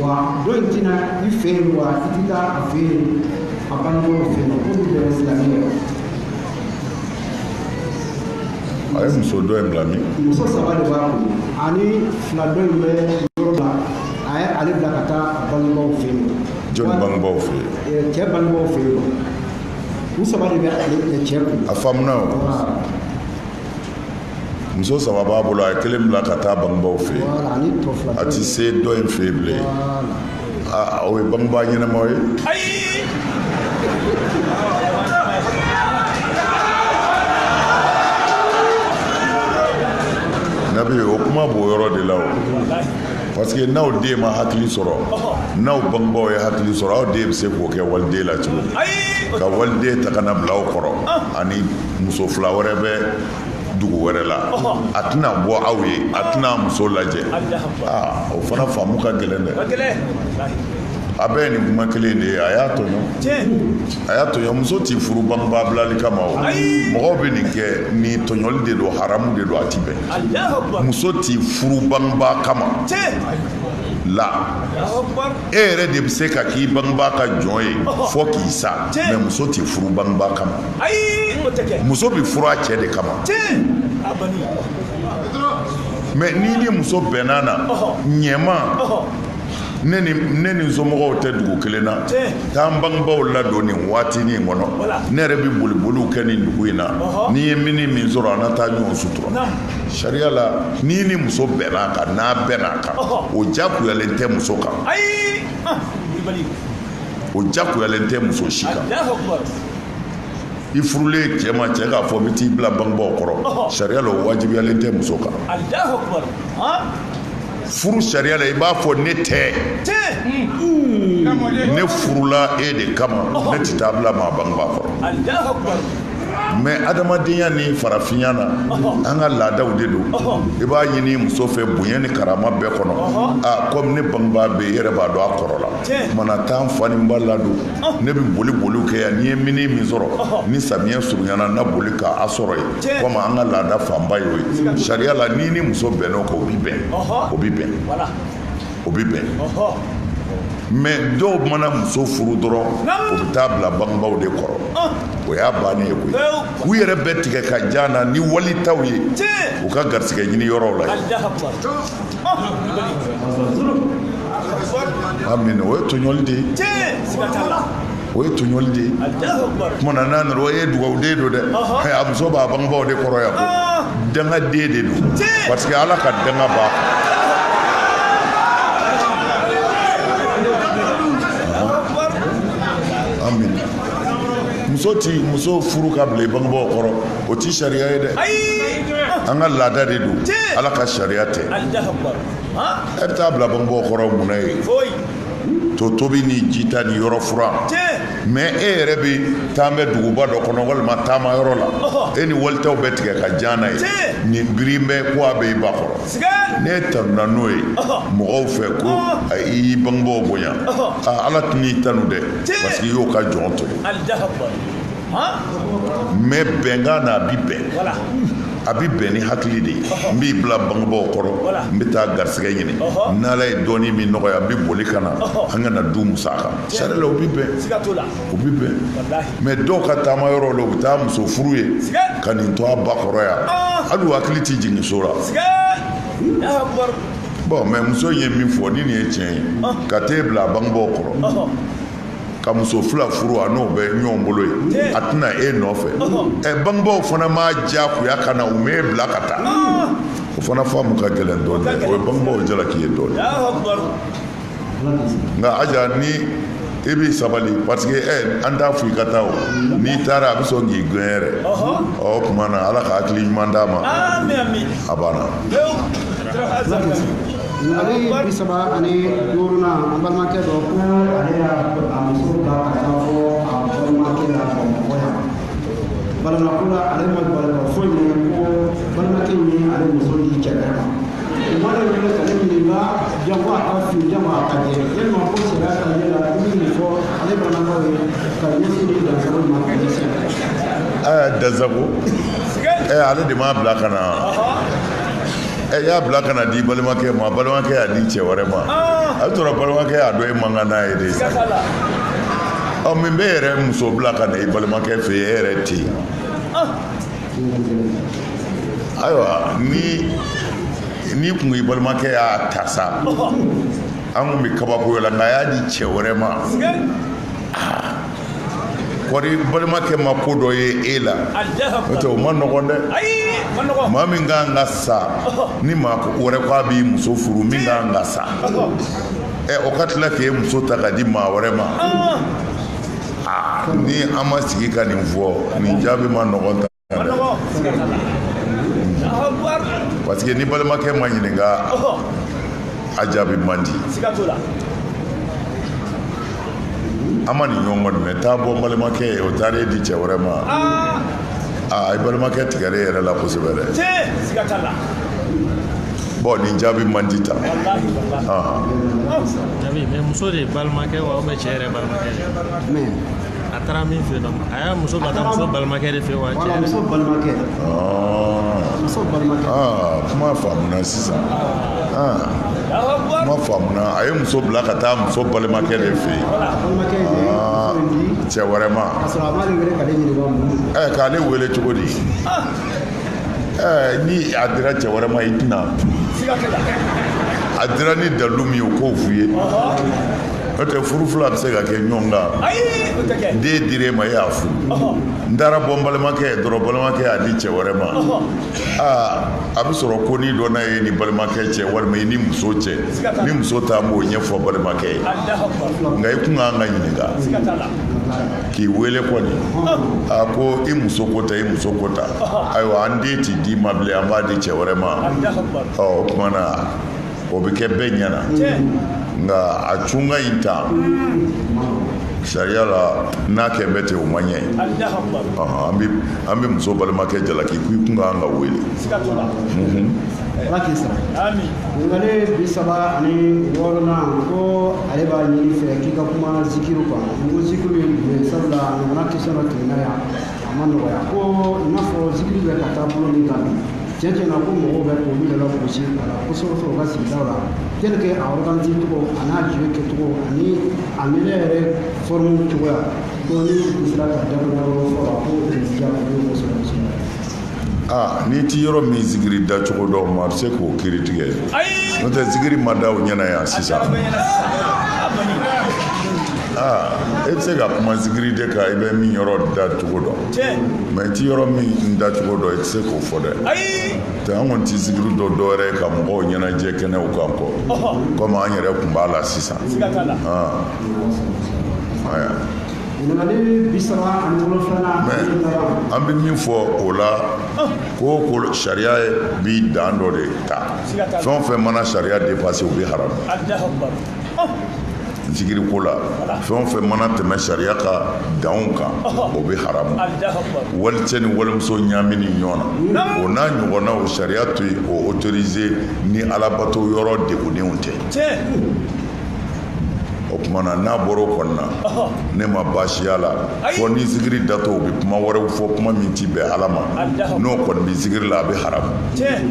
wa dɔ in tɛna i fɛ yen wa i tɛ taa a fɛ yen a bangebaaw fɛ yen ko min bɛ silamɛ a ye muso dɔ in bila min muso saba de b'a kɔnɔ ani fila dɔ in bɛ yɔrɔ la a ye ale bila ka taa a bangebaaw fɛ yen jɔnni bangebaaw fɛ yen cɛ bangebaaw fɛ yen u saba de bɛ ale cɛ kun a faamuna o muso saba b'a bolo a ye kelen bila ka taa bangebaaw fɛ yen a ti se dɔ in fɛ yen bilen o ye bangebaa ɲɛnamaw ye nabi o kuma b'o yɔrɔ de la o parce que n'aw den ma hakili sɔrɔ n'aw bangebaaw ye hakili sɔrɔ aw den bɛ se k'o kɛ waliden la cogo di ka waliden ta ka na bila aw kɔrɔ ani muso fila wɛrɛ bɛ dugu wɛrɛ la a tɛna bɔ aw ye a tɛna muso lajɛ o fana faamu ka gɛlɛn dɛ a bɛɛ nin kuma kelen de ye a y'a tɔɲɔ muso t'i furu bangebaa bilali kama o mɔgɔw bɛ nin kɛ ni tɔɲɔli de don haramu de don a ti bɛn muso t'i furu bangebaa kama la e yɛrɛ de bɛ se ka k'i bangebaa ka jɔn ye fɔ k'i sa mais muso t'i furu bangebaa kama muso bɛ furu a cɛ de kama mais n'i ni muso bɛnna na ɲɛma ne ni somɔgɔw tɛ dugu kelen na k'an bangebaaw ladon nin waatinin kɔnɔ ne yɛrɛ bɛ boliboliw kɛ nin dugu in na n'i ye mini min sɔrɔ an na taa ɲɔgɔn sutura sariya la n'i ni muso bɛnna a kan n'a bɛnna a kan o jakuyalen tɛ muso kan o jakuyalen tɛ muso si kan i furulen cɛ ma cɛ k'a fɔ n bɛ t'i bila bangebaaw kɔrɔ sariya la o wajibiyalen tɛ muso kan furu sariya la i b'a fɔ ne tɛ ne furula e de kama ne tɛ taa bila maa bangebaa kɔrɔ mais adamadenya ni farafinya na an ka laadaw de don i b'a ɲini muso fɛ bonya ni karama bɛɛ kɔnɔ comme ne bangebaa bɛ i yɛrɛ b'a dɔn a kɔrɔ la kumana taa n fa ni n ba ladon ne bɛ boliw kɛ yan n'i ye mini min sɔrɔ ni samiyɛ surunyana na boli k'a sɔrɔ yen komi an ka laada fanba y'o ye sariya la n'i ni muso bɛnn'o kan o bi bɛn mais dɔw mana muso furu dɔrɔn o bɛ taa bila bangebaaw de kɔrɔ o y'a bannen ye koyi u yɛrɛ bɛ tigɛ ka jan na ni walitaw ye u ka garisɛgɛ ɲini yɔrɔw la amin o ye tɔɲɔli de ye o ye tɔɲɔli de ye kuma na n'a nana o ye dugawuden don dɛ a muso b'a bangebaaw de kɔrɔ yan ko dangaden de don parce que ala ka danga b'a muso furu ka bila bangebaaw kɔrɔ o ti sariya ye dɛ an ka laada de don ala ka sariya tɛ e bɛ taa bila bangebaaw kɔrɔ munna ye to tobi ni jita ni yɔrɔ fura mais e yɛrɛ bɛ taa bɛ duguba dɔ kɔnɔ walima taama yɔrɔ la e ni walitaw bɛ tigɛ ka jan n'a ye nin girin bɛ ko a bɛ i ba kɔrɔ ne tanuna n'o ye mɔgɔw fɛ ko i y'i bangebaaw bonya ala tɛn'i tanu dɛ parce que i y'o ka jɔn to mais bɛnkan na a bi bɛn a bi bɛn ni hakili de ye n b'i bila bangebaaw kɔrɔ n bɛ taa garisɛgɛ ɲini n'ala ye dɔɔnin min nɔgɔya n bɛ boli ka na an kana du musaka sariya la o bi bɛn mais dɔw ka taama yɔrɔ la u bɛ taa muso furu ye ka nin to a ba kɔrɔ yan hali u hakili tɛ jigin so la bon mais muso ye min fɔ ni nin ye tiɲɛ ye ka t'e bila bangebaaw kɔrɔ ka muso fila furu a n'o bɛ ɲɔgɔn bolo ye a tɛna e nɔfɛ bangebaaw fana m'a diyagoya ka na u m'e bila ka taa o fana faamu ka gɛlɛn dɔɔnin dɛ o ye bangebaaw jalaki ye dɔɔnin nka aja ni e b'i sabali parce que an t'a fɔ i ka taa o n'i taara a bɛ sɔn k'i gɛn yɛrɛ ɔ tuma na ala ka hakili ɲuman d'a ma a banna. ale bi saba ani duuruna an balimakɛ dɔ ko ale y'a muso bila ka taa fɔ a balimakɛ la bamakɔ yan balimako la ale ma balima foyi ɲini ko balimakɛ min ale muso di cɛ bɛɛ ma o ma ne wele ka ne ɲininka janko a ka fin janko a ka jɛ yalima ko sariya ka jɛ la i bɛ nin fɔ ale balimakɛw ye ka ɲɛsin ni dansago ma ka ɲɛsin dansago ale de m'a bila ka na y'a bila ka na di balimakɛ ma balimakɛ y'a di cɛ wɛrɛ ma a bɛ sɔrɔ balimakɛ y'a dɔn e man kan n'a ye de sa min bɛ yɛrɛ muso bila ka na i balimakɛ fɛ e yɛrɛ tɛ yen ayiwa ni kun i balimakɛ y'a ta sa an kun bɛ kabako la nka a y'a di cɛ wɛrɛ ma kɔri balimakɛ ma ko dɔ ye e la n'o tɛ o ma nɔgɔn dɛ maa min kan ka sa ni maa wɛrɛ ko a b'i muso furu min kan ka sa o ka tila k'e muso ta ka di maa wɛrɛ ma ni an ma sigi ka nin fɔ nin jaabi ma nɔgɔn ta dɛ parce que ni balimakɛ ma ɲininka a jaabi man di an ma nin ɲɔgɔn kɔni mɛ taa bɔ balimakɛ ye o taara e di cɛ wɛrɛ ma i balimakɛ tigɛra e yɛrɛ la kosɛbɛ dɛ bon nin jaabi man di ta jaabi mais muso de ye balimakɛ wa ou bien cɛ yɛrɛ balimakɛ de a taara min fɛ yen nɔ a y'a muso bila taa muso balimakɛ de fɛ wa cɛ yɛrɛ muso balimakɛ kuma faamuna sisan kuma faamuna a ye muso bila ka taa muso balimakɛ de fɛ yen cɛ wɛrɛ ma k'ale wele cogo di ni a dira cɛ wɛrɛ ma i tɛna a dira ni dalu min ye o k'o f'u ye n'o tɛ furu fila bɛ se ka kɛ ɲɔgɔn kan den dir'e ma e y'a furu n taara bɔ n balimakɛ ye dɔrɔn balimakɛ y'a di cɛ wɛrɛ ma a bɛ sɔrɔ ko ni dɔ n'a ye ni balimakɛ cɛ walima i ni muso cɛ ni muso ta an b'o ɲɛfɔ balimakɛ ye nka i kun kan ka ɲininka k'i wele kɔni ko i muso ko ta i muso ko ta ayiwa an den ti d'i ma bilen an b'a di cɛ wɛrɛ ma o tuma na o bɛ kɛ bɛɛ ɲɛna nka a cunga in ta sariya la n'a kɛ bɛ ten o man ɲɛ an bɛ muso balimakɛ jalaki ko i kun kan ka wele ala k'i sara ɲininkali bi saba ani wɔɔrɔnan ko ale b'a ɲini fɛ k'i ka kuma zikiru kan n ko zikiru ye mun ye sabula ɲɔgɔnna kisɛ dɔ tɛmɛna yan a ma nɔgɔya ko i n'a fɔ zikiru bɛ ka taa bolo min kan tiɲɛ tiɲɛ na ko mɔgɔw bɛ k'olu yɛrɛ gosi a la kosɛbɛ u ka sigidaw la tel que a organiser cogo a n'a jouer kɛcogo ani a minɛ yɛrɛ forme cogoya ko ni u sera ka daminɛ yɔrɔ fɔlɔ ko o ye diya o ye kosɛbɛ kosɛbɛ. n'i ti yɔrɔ min zikiri da cogo dɔ ma a bɛ se k'o kiri tigɛ n'o tɛ zikiri ma da o ɲɛna yan sisan e bɛ se ka kuma zikiri de kan i bɛ min yɔrɔ da cogo dɔn mɛ i ti yɔrɔ min da cogo dɔn i tɛ se k'o fɔ dɛ tɛ an kɔni ti zikiri dɔ dɔwɛrɛ ye ka mɔgɔw ɲɛnajɛ kɛnɛw kan kɔ komi an yɛrɛ tun b'a la sisan ɲininkali bi saba ani wolonfilanan an bɛ min fɔ o la ko sariya bi dan dɔ de ta fɛn o fɛn mana sariya depase o bɛ haramu zikiri ko la fɛn o fɛn mana tɛmɛ sariya ka danw kan o bɛ haramu walicɛ ni walimuso ɲaamini ɲɔgɔn na o n'a ɲɔgɔnna o sariya to yen o autoriser ni alabato yɔrɔ degunenw tɛ o tuma na n'a bɔra o kɔnɔna ne ma baasiya la fɔ ni zikiri datɔ u bɛ kuma wɛrɛw fɔ kuma min ti bɛn ala ma n'o kɔni bɛ zikiri la a bɛ haramu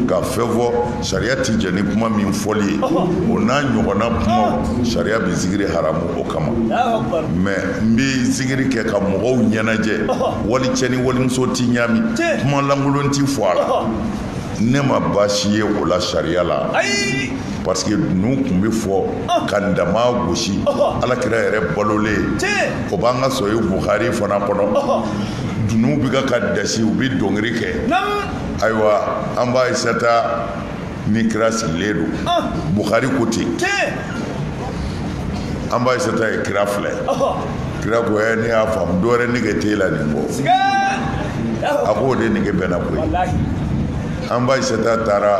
ka fɛn fɔ sariya ti jɛ ni kuma min fɔli ye o n'a ɲɔgɔnna kuma sariya bɛ zikiri haramu o kama mɛ n bɛ zikiri kɛ ka mɔgɔw ɲɛnajɛ walicɛ ni walimuso ti ɲaami kuma lankolon ti fɔ a la ne ma baasi ye o la sariya la parce que ninnu tun bɛ fɔ ka ndama gosi alakira yɛrɛ balolen o b'an ka sɔhih Bukhari fana kɔnɔ dunun bɛ ka dasi u bɛ dɔnkili kɛ ayiwa an b'a isata ni kira sigilen don Bukhari ko ten an b'a Aïssata ye kira filɛ kira ko ne y'a faamu dɔ wɛrɛ nege t'e la nin bɔ a ko o de nege bɛnna koyi an b'a Aïssata taara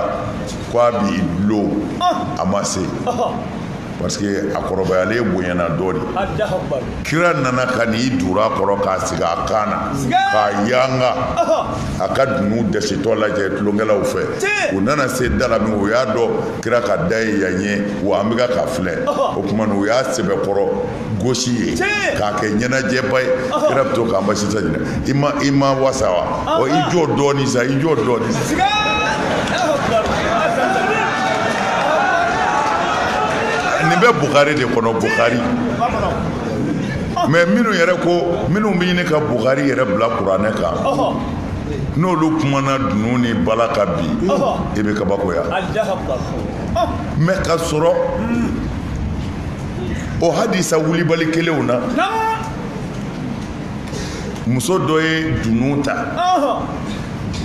k'a b'i dulon a ma se parce que a kɔrɔbayalen bonyana dɔɔni kira nana ka n'i dura kɔrɔ k'a sigi a kan na k'a yanga a ka dunu dɛsɛtɔ lajɛ tulonkɛlaw fɛ u nana se da la min o y'a dɔn kira ka da ye yan ye wa an bɛ ka filɛ o tuma na u y'a sɛbɛkɔrɔ gosi ye k'a kɛ ɲɛnajɛba ye kira bɛ to k'an basi sa ɲinɛ i ma wasa wa i jɔ dɔɔni sa i jɔ dɔɔni sa. nin bɛ Bukhari de kɔnɔ Bukhari mais minnu yɛrɛ ko minnu bɛ ɲini ka Bukhari yɛrɛ bila kuranɛ kan n'olu kumana dunu ni bala ka bi i bɛ kabakoya mais ka sɔrɔ o hadisa wulibali kelenw na muso dɔ ye dunu ta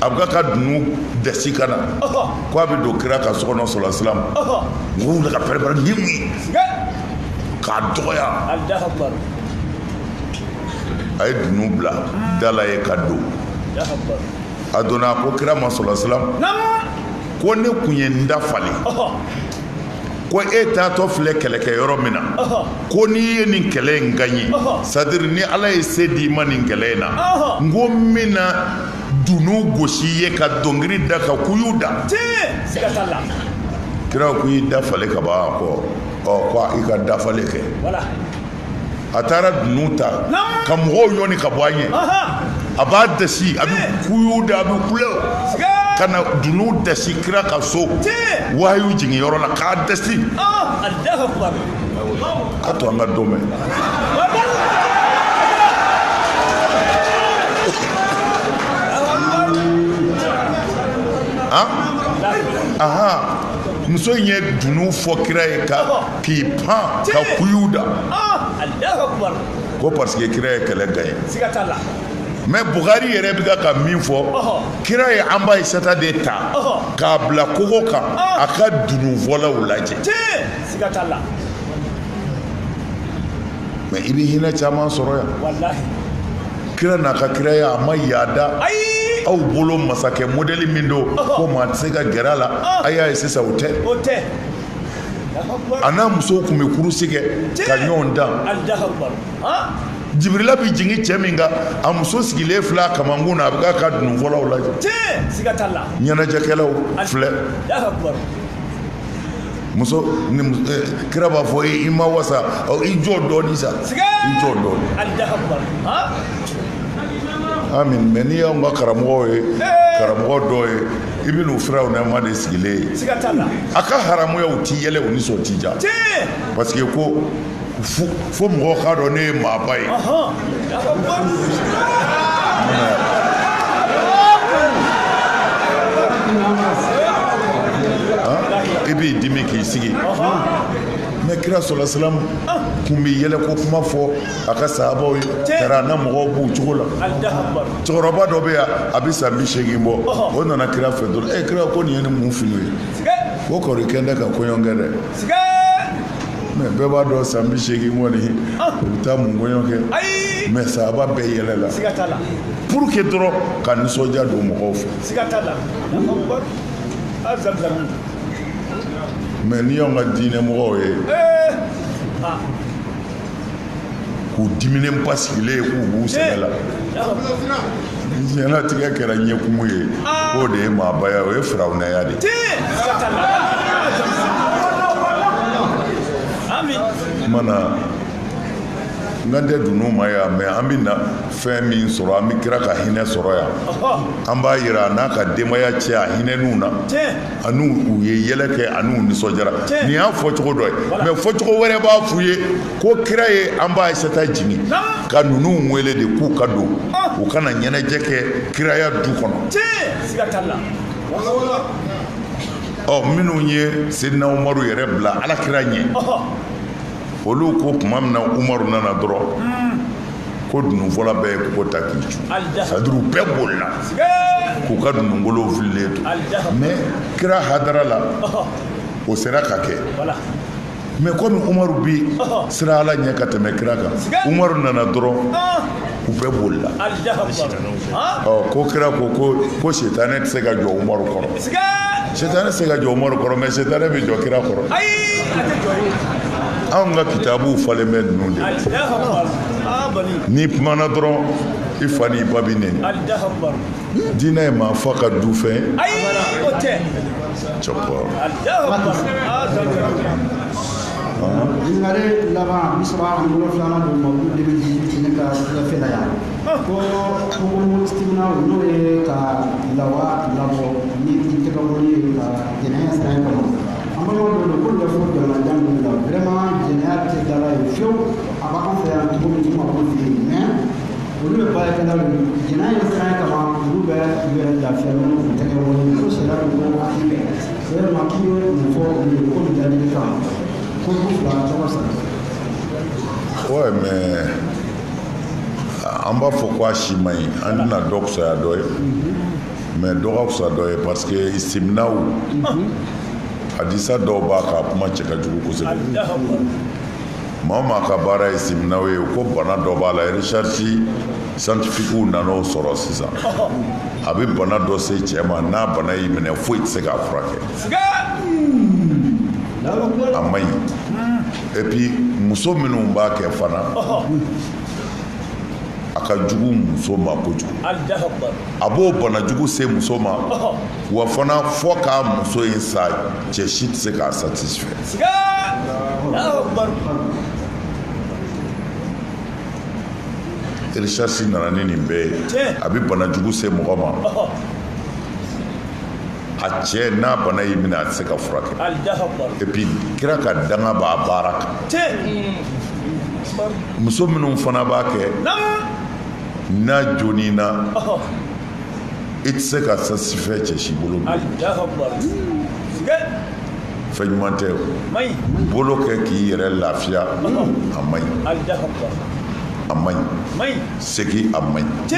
a bɛ ka dunu dɛsi ka na ko a bɛ don kira ka sokɔnɔ sɔlɔ silam mɔgɔw wuli ka pɛrɛpɛrɛ ni mun ye k'a dɔgɔya a ye dunu bila dala ye ka don a donna ko kira ma sɔlɔ silam ko ne kun ye n da falen ko e taatɔ filɛ kɛlɛkɛ yɔrɔ min na ko n'i ye nin kɛlɛ in gagne c'est-à-dire ni ala ye se d'i ma nin kɛlɛ in na n ko n bɛna dunu gosi ye ka dɔnkili da ka kuyu da kira ko i dafalen ka ban ko i ka dafalen kɛ a taara dunu ta ka mɔgɔw yɔni ka bɔ an ye a b'a dasi a bɛ kuyu da a bɛ kulɛ ka na dunu dasi kira ka so wahayu jigin yɔrɔ la k'a dasi ka to an ka dɔ mɛn muso in ye dunu fɔ kira ye k'i pan ka kuyu da ko parce que kira ye kɛlɛ gagne mais Bukhari yɛrɛ bɛ ka min fɔ kira ye an b'a Aïssata de ta k'a bila kogo kan a ka dunufɔlaw lajɛ mais i bɛ hinɛ caman sɔrɔ yan kira n'a ka kiraya a ma yaada aw bolo masakɛ modèle min don ko maa tɛ se ka gɛrɛ a la a y'a ye sisan o tɛ a n'a musow tun bɛ kurusi kɛ ka ɲɔgɔn dan Jibrila bɛ jigin cɛ min kan a muso sigilen filɛ a kamankun na a bɛ ka dunufɔlaw lajɛ ɲɛnajɛkɛlaw filɛ muso kira b'a fɔ i ma wasa i jɔ dɔɔni sa i jɔ dɔɔni amin mais n'i y'anw ka karamɔgɔw ye karamɔgɔ dɔw ye i bɛ n'u Firawuna de sigilen ye a ka haramuyaw ti yɛlɛ u nisɔn ti ja parce que ko fo mɔgɔ k'a dɔn ne ye maaba ye i b'i dimi k'i sigi mais kira sɔlɔ silam kun bɛ yɛlɛ ko kuma fɔ a ka sahabaw ye kɛra n'a mɔgɔw b'u cogo la cɛkɔrɔba dɔ bɛ yan a bɛ san 80 bɔ o nana kira fɛ dɔrɔn kira ko nin ye ni mun fini ye ko kɔri kɛ ne ka kɔɲɔ kɛ dɛ mais bɛɛ b'a dɔn san 80 kɔni o bɛ taa mun kɔɲɔ kɛ mais sahaba bɛɛ yɛlɛ la pour que dɔrɔn ka nisɔndiya don mɔgɔw fɛ mais n'i y'anw ka diinɛ mɔgɔw ye k'u diminen ba sigilen ye k'u b'u sɛgɛ la diɲɛlatigɛ kɛra ɲɛkumu ye k'o de ye maabaya o ye Firawunaya de mana n kan tɛ dunun ma yan mais an bɛ na fɛn min sɔrɔ an bɛ kira ka hinɛ sɔrɔ yan an b'a yira a n'a ka denbaya cɛ a hinɛniw na ani u ye yɛlɛ kɛ ani u nisɔndiyara nin y'a fɔcogo dɔ ye mais fɔcogo wɛrɛ b'a f'u ye ko kira ye an b'a Aïssata jigin ka ninnu wele de k'u ka don u kana ɲɛnajɛ kɛ kiraya du kɔnɔ minnu ye Sedina Umaru yɛrɛ bila Alakira ɲɛ olu ko tuma min na Umaru nana dɔrɔn ko dunufɔla bɛɛ ye ko ta k'i cu c'est-à-dire u bɛɛ bolila k'u ka dunungolow fililen to mais kira hadara la o sera ka kɛ mais comme Umaru bi sira ala ɲɛ ka tɛmɛ kira kan Umaru nana dɔrɔn u bɛɛ bolila ko kira ko setanɛ tɛ se ka jɔ Umaru kɔrɔ setanɛ tɛ se ka jɔ Umaru kɔrɔ mais setanɛ bɛ jɔ kira kɔrɔ anw ka kitabuw falen bɛ ninnu de n'i kumana dɔrɔn i fa ni ba bi nɛni diinɛ ye maa fa ka du fɛn cɔpɔ ɲininkali laban 37 don mawudu de bɛ di ne ka gafe la yan ko tribunal n'o ye ka lawa labɔ ni tɛgɛbɔli ye ka jɛnɛya sira in kɔnɔ an balimaw dɔ don ko ɲɛfɔ jamanajan ninnu la vraiment jɛnɛya tɛ dala ye fiyewu a b'an fɛ yan cogo min ma ko fɛ yen mais olu bɛ baarakɛlaw ye jɛnɛya ye sira in kama olu bɛ u yɛrɛ lafiya n'u tɛgɛbɔli ko sariya ko ko hakili bɛ vraiment k'i ye mun fɔ olu ye ko nin ladili kama. Ouais, mais an b'a fɔ ko a si man ɲi an tɛna dɔ fisaya dɔ ye mais dɔ ka fisa dɔ ye parce que siminaw hadisa dɔw b'a ka kuma cɛ ka jugu kosɛbɛ maa o maa ka baara ye siminaw ye ko bana dɔ b'a la recherche scientifique nan'o sɔrɔ sisan a bɛ bana dɔ se cɛ ma n'a bana y'i minɛ foyi tɛ se k'a furakɛ a man ɲi et puis muso minnu b'a kɛ fana a ka jugu muso ma kojugu a b'o bana jugu se muso ma wa fana fɔ k'a muso in sa cɛ si tɛ se k'a satisfait recherche nana ni nin bɛɛ ye a bɛ bana jugu se mɔgɔ ma a cɛ n'a bana y'i minɛ a tɛ se ka furakɛ et puis kira ka danga b'a baara kan muso minnu fana b'a kɛ n'a joni na i tɛ se ka satisfait cɛ si bolo fɛn ɲuman tɛ bolo kɛ k'i yɛrɛ lafiya a man ɲi a man ɲi segi a man ɲi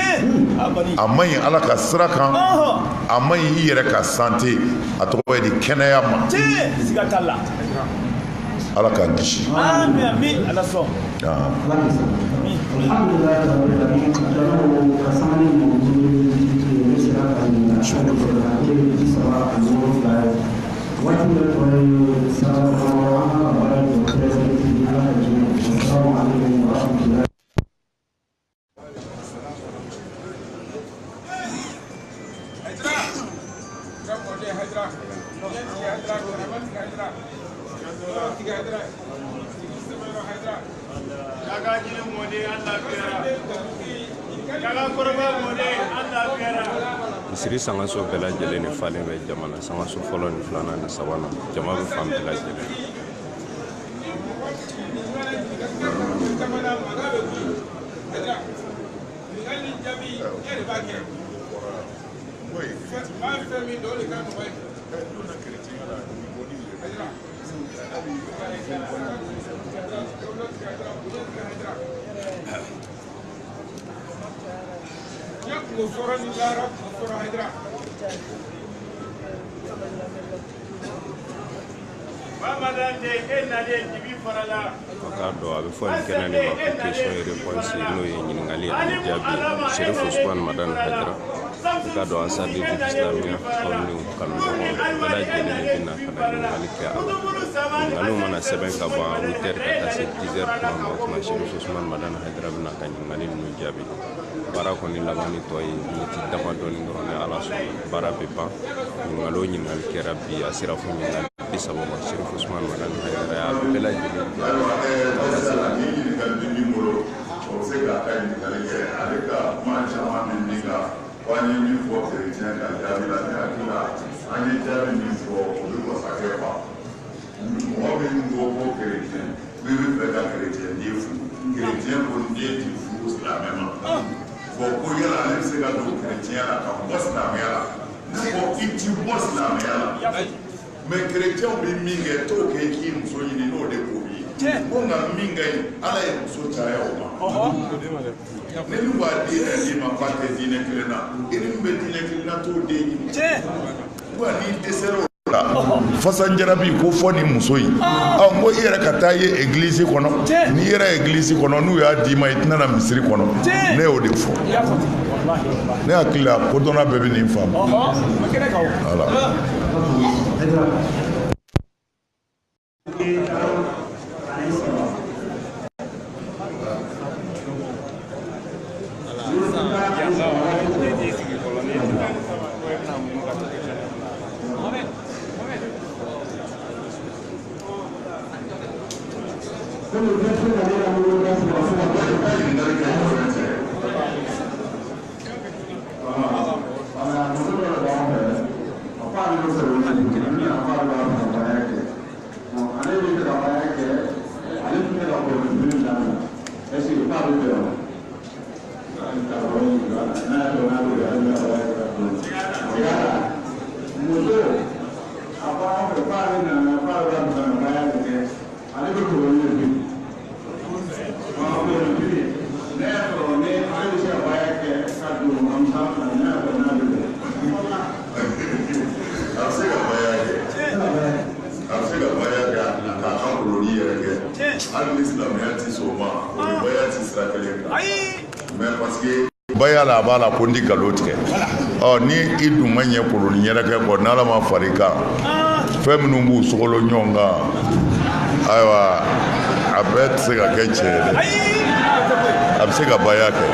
a man ɲi ala ka sira kan a man ɲi i yɛrɛ ka santé a tɔgɔ ye di kɛnɛya ma ala k'an kisi Misiri sangaso bɛɛ lajɛlen ni falen bɛ jamana sangaso fɔlɔ ni filanan ni sabanan jama bɛ fan bɛɛ lajɛlen k'a dɔn a bɛ fɔ nin kɛnɛ nin ma ko question et réponse n'o ye ɲininkali ani jaabi Cherif Ousmane Madani Haidara i k'a dɔn Ansar Dine Islamiya aw ni kanuɲɔgɔn bɛɛ lajɛlen de bɛna ka na ɲininkali kɛ a la ɲininkaliw mana sɛbɛn ka ban 8 heures ka taa se 10 heures tuma ma o tuma Cherif Ousmane Madani Haidara bɛna ka ɲininkali ninnu jaabi baara kɔni laban ni tɔ ye miniti damadɔni dɔrɔn ni ala sɔnna baara bɛ ban ɲininkali o ɲininkali kɛra bi a sera fo ɲininkali 30 ma Cherif Ousmane Madani Haidara y'a bɛɛ lajɛlen se ka ɲininkali kɛ ale ka kuma caman min ni ka an ye min fɔ kerecɛn ka jaabi la ne hakili la an ye jaabi min fɔ o bɛ masakɛ fa mɔgɔ min ko ko kerecɛn min bɛ fɛ ka kerecɛnden furu kerecɛn ko den ti furu silamɛ ma ko yala ale bɛ se ka don kerecɛnya la ka bɔ silamɛya la ne ko i ti bɔ silamɛya la mais kerecɛnw bɛ min kɛ t'o kɛ k'i muso ɲini n'o de ko bi ko nka min ka ɲi ala ye muso caya o ma ne min b'a diinɛ d'i ma k'a tɛ diinɛ kelen na i ni min bɛ diinɛ kelen na t'o den ɲini wa n'i dɛsɛra o la la fasan jarabi ko fɔ ni muso in n ko i yɛrɛ ka taa ye église kɔnɔ n'i yɛrɛ église kɔnɔ n'u y'a d'i ma i tɛna na misiri kɔnɔ ne y'o de fɔ ne hakili la ko dɔnna bɛɛ bɛ nin faamu voilà. Baya la b'a la ko n di nkalon tigɛ ni i dun ma ɲɛ koloni yɛrɛkɛ kɔ n'ala ma far'i kan fɛn minnu b'u sogolo ɲɔgɔn kan ayiwa a bɛɛ tɛ se ka kɛ cɛ ye dɛ a bɛ se ka baya kɛ.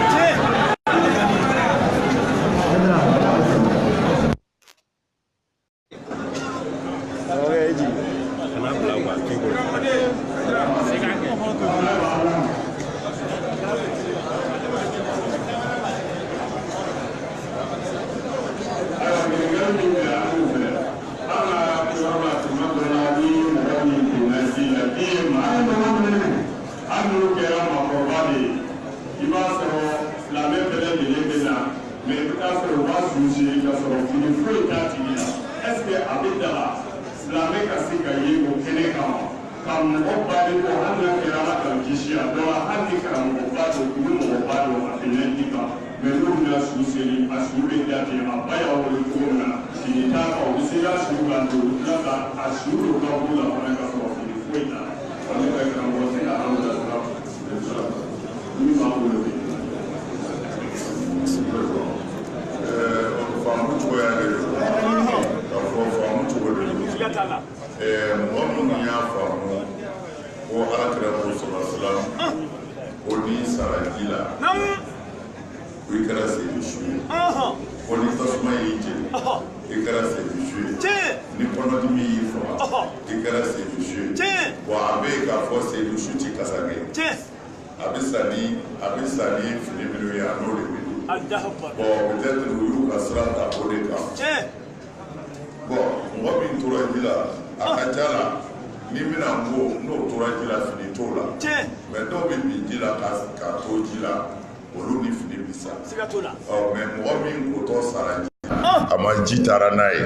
Ji taara n'a ye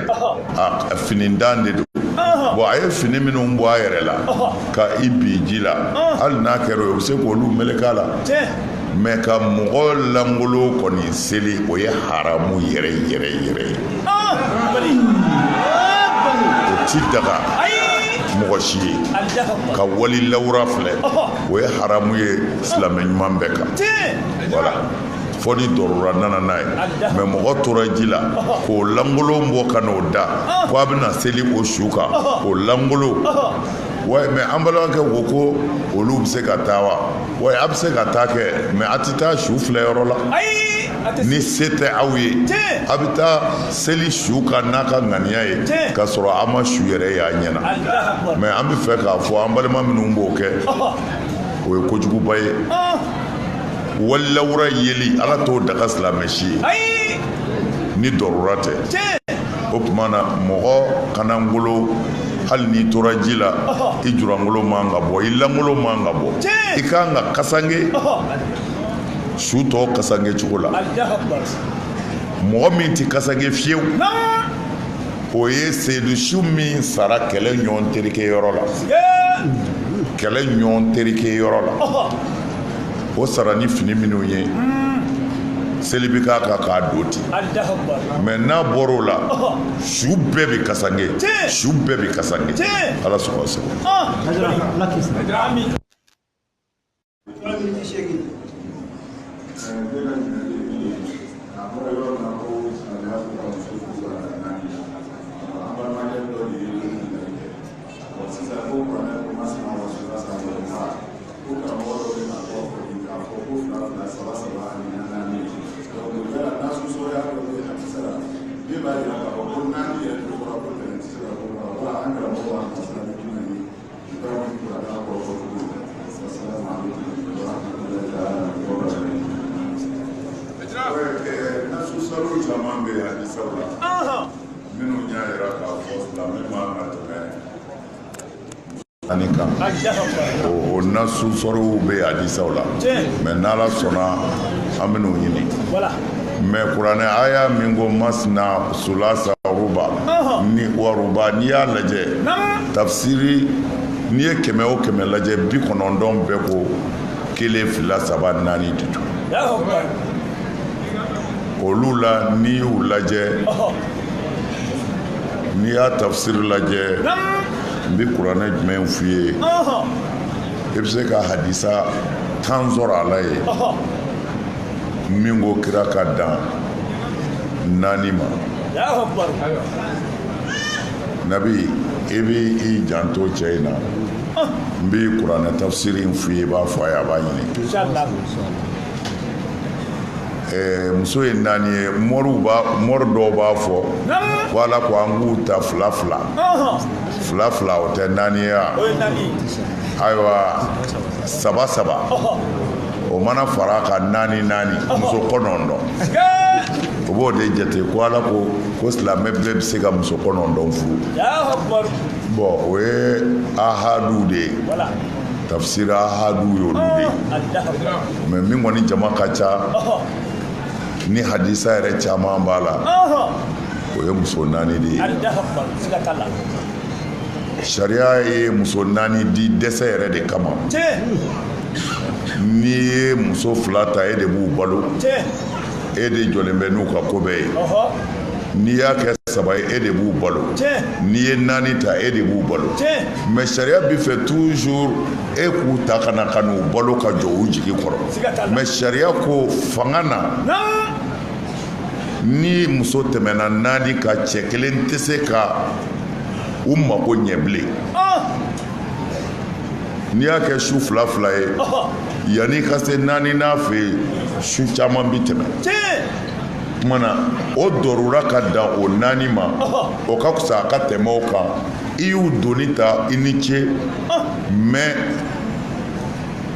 a fini dan de don a ye fini minnu bɔ a yɛrɛ la ka i bi ji la hali n'a kɛra o bɛ se k'olu meleka la mɛ ka mɔgɔ langolo kɔni seli o ye haramu yɛrɛ yɛrɛ yɛrɛ ye o ti daga mɔgɔ si ye ka wali lawura filɛ o ye haramu ye silamɛ ɲuman bɛɛ kan voilà fɔ ni dɔrɔra nana n'a ye mɛ mɔgɔ tora ji la k'o langolo bɔ ka n'o da ko a bɛna seli o su kan k'o langolo wa mɛ an balimakɛ ko ko olu bɛ se ka taa wa a bɛ se ka taa kɛ mɛ a tɛ taa su filɛ yɔrɔ la ni se tɛ aw ye a bɛ taa seli su kan n'a ka ŋaniya ye k'a sɔrɔ a ma su yɛrɛ y'a ɲɛna mɛ an bɛ fɛ k'a fɔ an balima minnu b'o kɛ o ye kojuguba ye walawura yeli ala t'o daga silamɛ si ye ni dɔrɔra tɛ o tuma na mɔgɔ kana ngolo hali n'i tora ji la i jurangolo man ka bɔ i langolo man ka bɔ i kan ka kasange su tɔ kasange cogo la mɔgɔ min tɛ kasange fiyewu o ye seyidu min sara kɛlɛ ɲɔgɔn terikɛ yɔrɔ la kɛlɛ ɲɔgɔn terikɛ yɔrɔ la o sara ni fini minnu ye seli bɛ k'a kan k'a don ten mais n'a bɔra o la su bɛɛ bɛ kasange su bɛɛ bɛ kasange ala sɔnna sɛbɛn. O nasu sɔrɔw bɛ hadisaw la mais n'ala sɔnna an bɛ n'o ɲini mais kuranɛ aya min ko masina sulasa ruba ni waruba n'i y'a lajɛ tafsiri n'i ye 100 o 100 lajɛ 90 bɛɛ ko 1 2 3 4 de don olu la n'i y'u lajɛ n'i y'a tafsiri lajɛ n bɛ kuranɛ jumɛn f'i ye i bɛ se ka hadisa 10 sɔrɔ a la ye min ko kira ka dan 4 ma nabi i bɛ i janto cɛ in na n bɛ kuranɛ tafsiri in f'i ye i b'a fɔ a ye a b'a ɲini muso ye 4 ye mɔri dɔw b'a fɔ wala ko an k'u ta 2 2 o tɛ 4 ye ayiwa 3 3 o mana fara ka 4 muso 9 o b'o de jate ko ala ko silamɛ bɛɛ bɛ se ka muso 9 furu bon o ye ahadu de ye tafsiri ahadu y'olu de ye mais min kɔni jama ka ca ni hadisa yɛrɛ caman b'a la o ye muso 4 de ye sariya ye muso 4 di dɛsɛ yɛrɛ de kama n'i ye muso 2 ta e de b'u balo e de jɔlen bɛ n'u ka ko bɛɛ ye n'i y'a kɛ 3 ye e de b'u balo n'i ye 4 ta e de b'u balo mais sariya b'i fɛ toujours e k'u ta ka na ka n'u balo ka jɔ u jigi kɔrɔ mais sariya ko fanga na ni muso tɛmɛna 4 ka cɛ 1 tɛ se ka u mako ɲɛ bilen n'i y'a kɛ su 2 ye yanni ka se 4 n'a fɛ su caman bi tɛmɛ kumana o dɔrɔra ka dan o 4 ma o ka fisa a ka tɛmɛ o kan i y'u doni ta i ni ce mais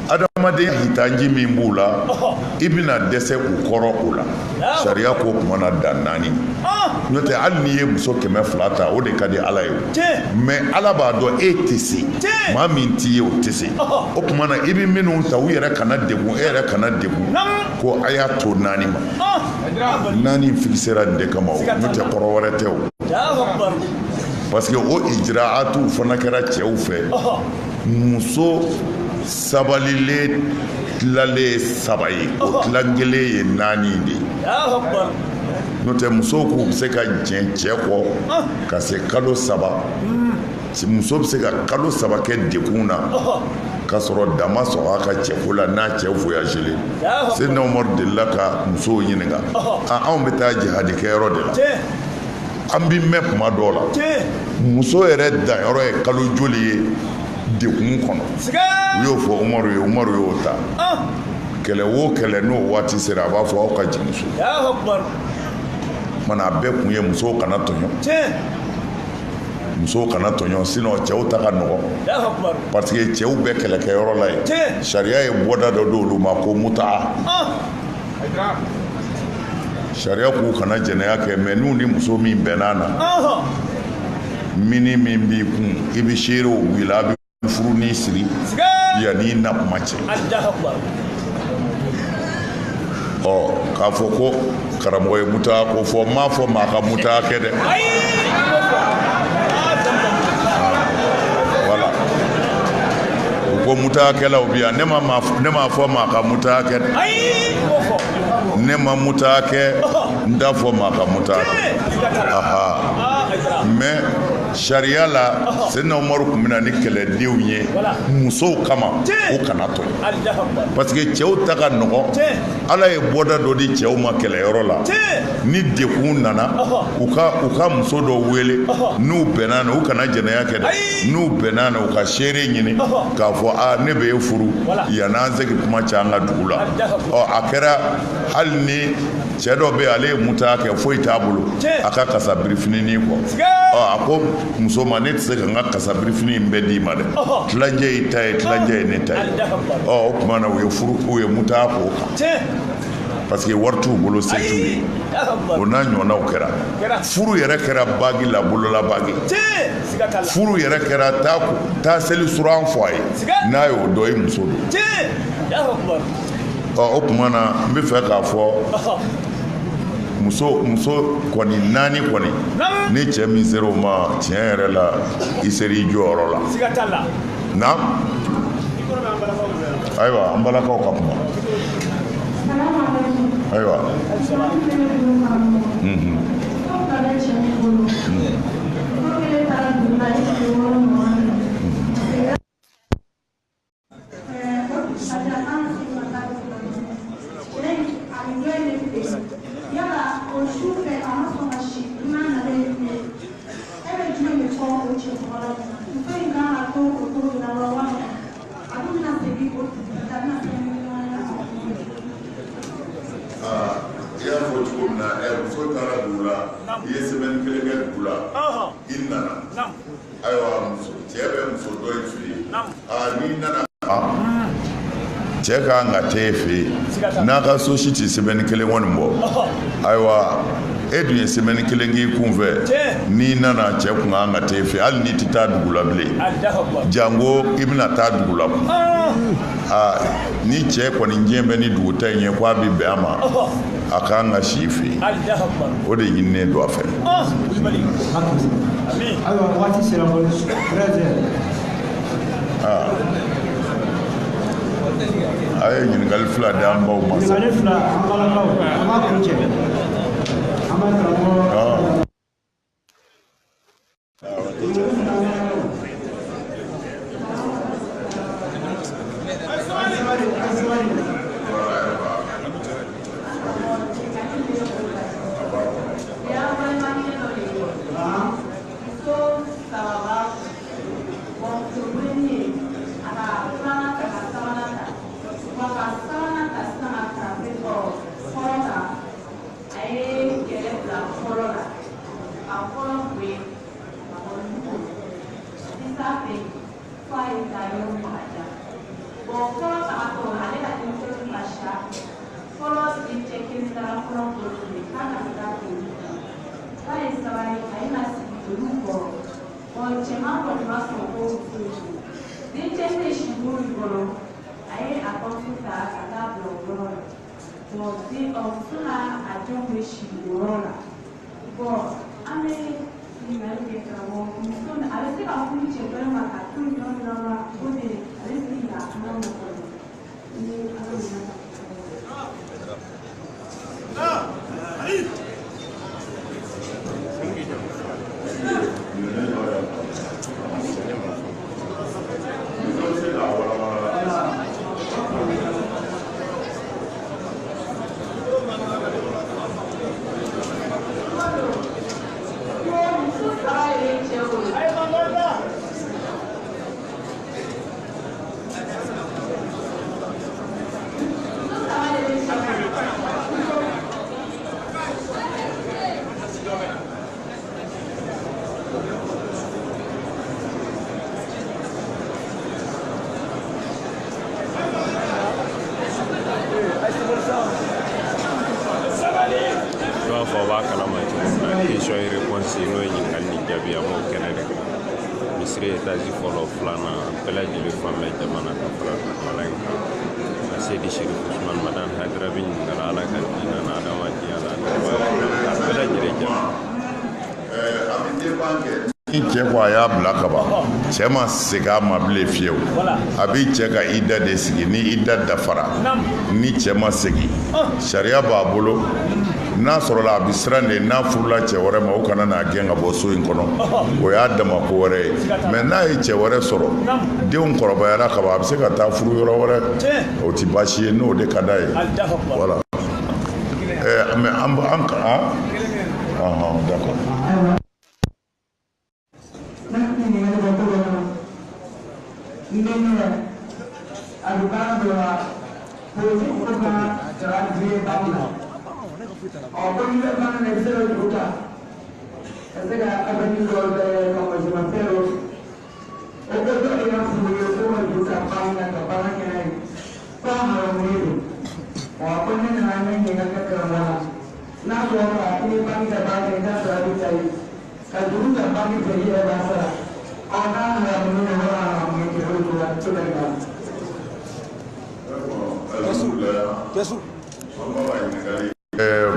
adamaden hitanji min b'u la i bɛna dɛsɛ u kɔrɔ o la sariya ko kumana dan 4 n'o tɛ hali n'i ye muso 200 ta o de ka di ala ye mais ala b'a dɔn e tɛ se maa min t'i ye o tɛ se o kumana i bɛ minnu ta u yɛrɛ kana degun e yɛrɛ kana degun ko a y'a to 4 ma 4 fixera nin de kama o n'o tɛ kɔrɔ wɛrɛ tɛ o parce que o ijraatu fana kɛra cɛw fɛ muso sabalilen tilalen 3 ye o tilangelen ye 4 de n'o tɛ musow k'u bɛ se ka jɛn cɛ kɔ ka se kalo 3 muso bɛ se ka kalo 3 kɛ dekun na ka sɔrɔ dama sɔrɔ a ka cɛko la n'a cɛ voyagelen Seydina Umaru delila ka musow ɲininka anw bɛ taa jihadi kɛyɔrɔ de la an bi mɛn kuma dɔw la muso yɛrɛ danyɔrɔ ye kalo joli ye dekun kɔnɔ u y'o fɔ Umaru ye Umaru y'o ta kɛlɛ o kɛlɛ n'o waati sera a b'a fɔ aw ka jigin so mana a bɛɛ kun ye musow kana tɔɲɔ musow kana tɔɲɔ sinon cɛw ta ka nɔgɔ parce que cɛw bɛ kɛlɛkɛyɔrɔ la ye sariya ye bɔda dɔ d'olu ma ko mutaa sariya k'u kana jɛnɛya kɛ mais n'u ni muso min bɛnn'a na mini min b'i kun i bɛ seerew wuli a bɛ furu ni siri yanni na kuma cɛ k'a fɔ ko karamɔgɔ ye mutaa ko fɔ m'a fɔ maa ka mutaa kɛ dɛ voilà o ko mutaa kɛlaw bi yan ne m'a fɔ maa ka mutaa kɛ dɛ ne ma muta kɛ n t'a fɔ maa ka muta kɛ aha mais sariya la Seydina Umaru tun bɛna ni kɛlɛdenw ye musow kama o kana to parce que cɛw ta ka nɔgɔ Ala ye bɔda dɔ di cɛw ma kɛlɛyɔrɔ la ni dekun nana u ka muso dɔ wele n'u bɛnna na u kana jɛnɛya kɛ dɛ n'u bɛnna na u ka seere ɲini k'a fɔ ne bɛ e furu yan'an segi kuma ca an ka dugu la a kɛra hali ni cɛ dɔ bɛ ale ye muta kɛ foyi t'a bolo a ka kasabirifininin kɔ a ko muso ma ne tɛ se ka n ka kasabirifini in bɛɛ d'i ma dɛ tilancɛ y'i ta ye tilancɛ ye ne ta ye o tuma na u ye muta k'o kan parce que wari t'u bolo se t'u ye o n'a ɲɔgɔnnaw kɛra furu yɛrɛ kɛra bagi la bolola bagi furu yɛrɛ kɛra taa seli suran fɔ a ye n'a y'o dɔ i muso don o tuma na n bɛ fɛ k'a fɔ muso kɔni naani kɔni ni cɛ min sera o ma tiɲɛ yɛrɛ la i sera i jɔyɔrɔ la na ayiwa an balakaw ka kuma ayiwa muso taara dugu la i ye semaine kelen kɛ dugu la i nana ayiwa cɛ bɛ muso dɔ in fɛ yen n'i nana cɛ ka kan ka taa e fɛ yen n'a ka so si tɛ semaine kelen kɔni bɔ ayiwa e dun ye semaine kelen k'i kun fɛ n'i nana cɛ kun kan ka taa e fɛ hali n'i tɛ taa dugu la bilen jango i bɛna taa dugu la ni cɛ kɔni diɲɛ bɛ ni dugu ta in ye k'a bɛ bɛn a ma a kan ka si fɛ o de ɲininen don a fɛ. ayiwa waati sera ko 13h. a ye ɲininkali fila di an baw ma. ɲininkali fila an balakaw an b'a kun cɛ an b'a karamɔgɔ. cɛ ko a y'a bila ka ban cɛ ma segin a ma bilen fiyewu a b'i cɛ ka ida de sigi ni ida dafara ni cɛ ma segin sariya b'a bolo n'a sɔrɔla a bɛ siran de n'a furula cɛ wɛrɛ ma o kana n'a gɛn ka bɔ so in kɔnɔ o y'a dama ko wɛrɛ ye mɛ n'a ye cɛ wɛrɛ sɔrɔ denw kɔrɔbayara ka ban a bɛ se ka taa furu yɔrɔ wɛrɛ o tɛ baasi ye n'o de ka d'a ye voilà mɛ an d'accord.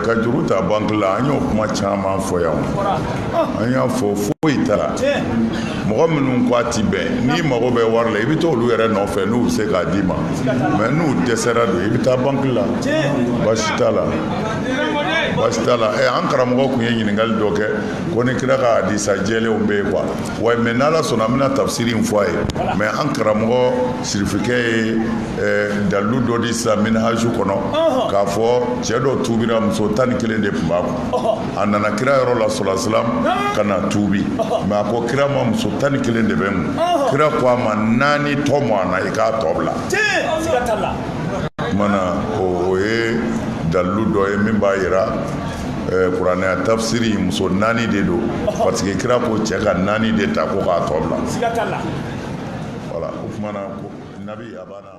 Ka juru ta banque la an y'o kuma caman fɔ yan an y'a fɔ foyi t'a la mɔgɔ minnu ko a ti bɛn n'i mago bɛ wari la i bɛ taa olu yɛrɛ nɔfɛ n'u bɛ se k'a d'i ma mɛ n'u dɛsɛra don i bɛ taa banque la baasi t'a la baasi t'a la an karamɔgɔ tun ye ɲininkali dɔ kɛ ko ni kira ka hadisa jɛlenw bɛ yen quoi wa mɛ n'ala sɔnna an bɛna tafsiri in fɔ a ye mɛ an karamɔgɔ sirifikɛ ye dalilu dɔ di sisan minhaju kɔnɔ k'a fɔ cɛ dɔ tuubira muso 11 de tun b'a kun a nana kira yɔrɔ la sɔlasilam ka na tuubi mɛ a ko kira ma muso 11 de bɛ mun kira ko a ma 4 tɔ mɔ a na i k'a tɔ bila kumana o ye dalilu dɔ ye min b'a jira kuranɛya tafsiri muso 4 de don parce que kira ko cɛ ka 4 de ta ko k'a tɔ bila voilà o kumana nabi a banna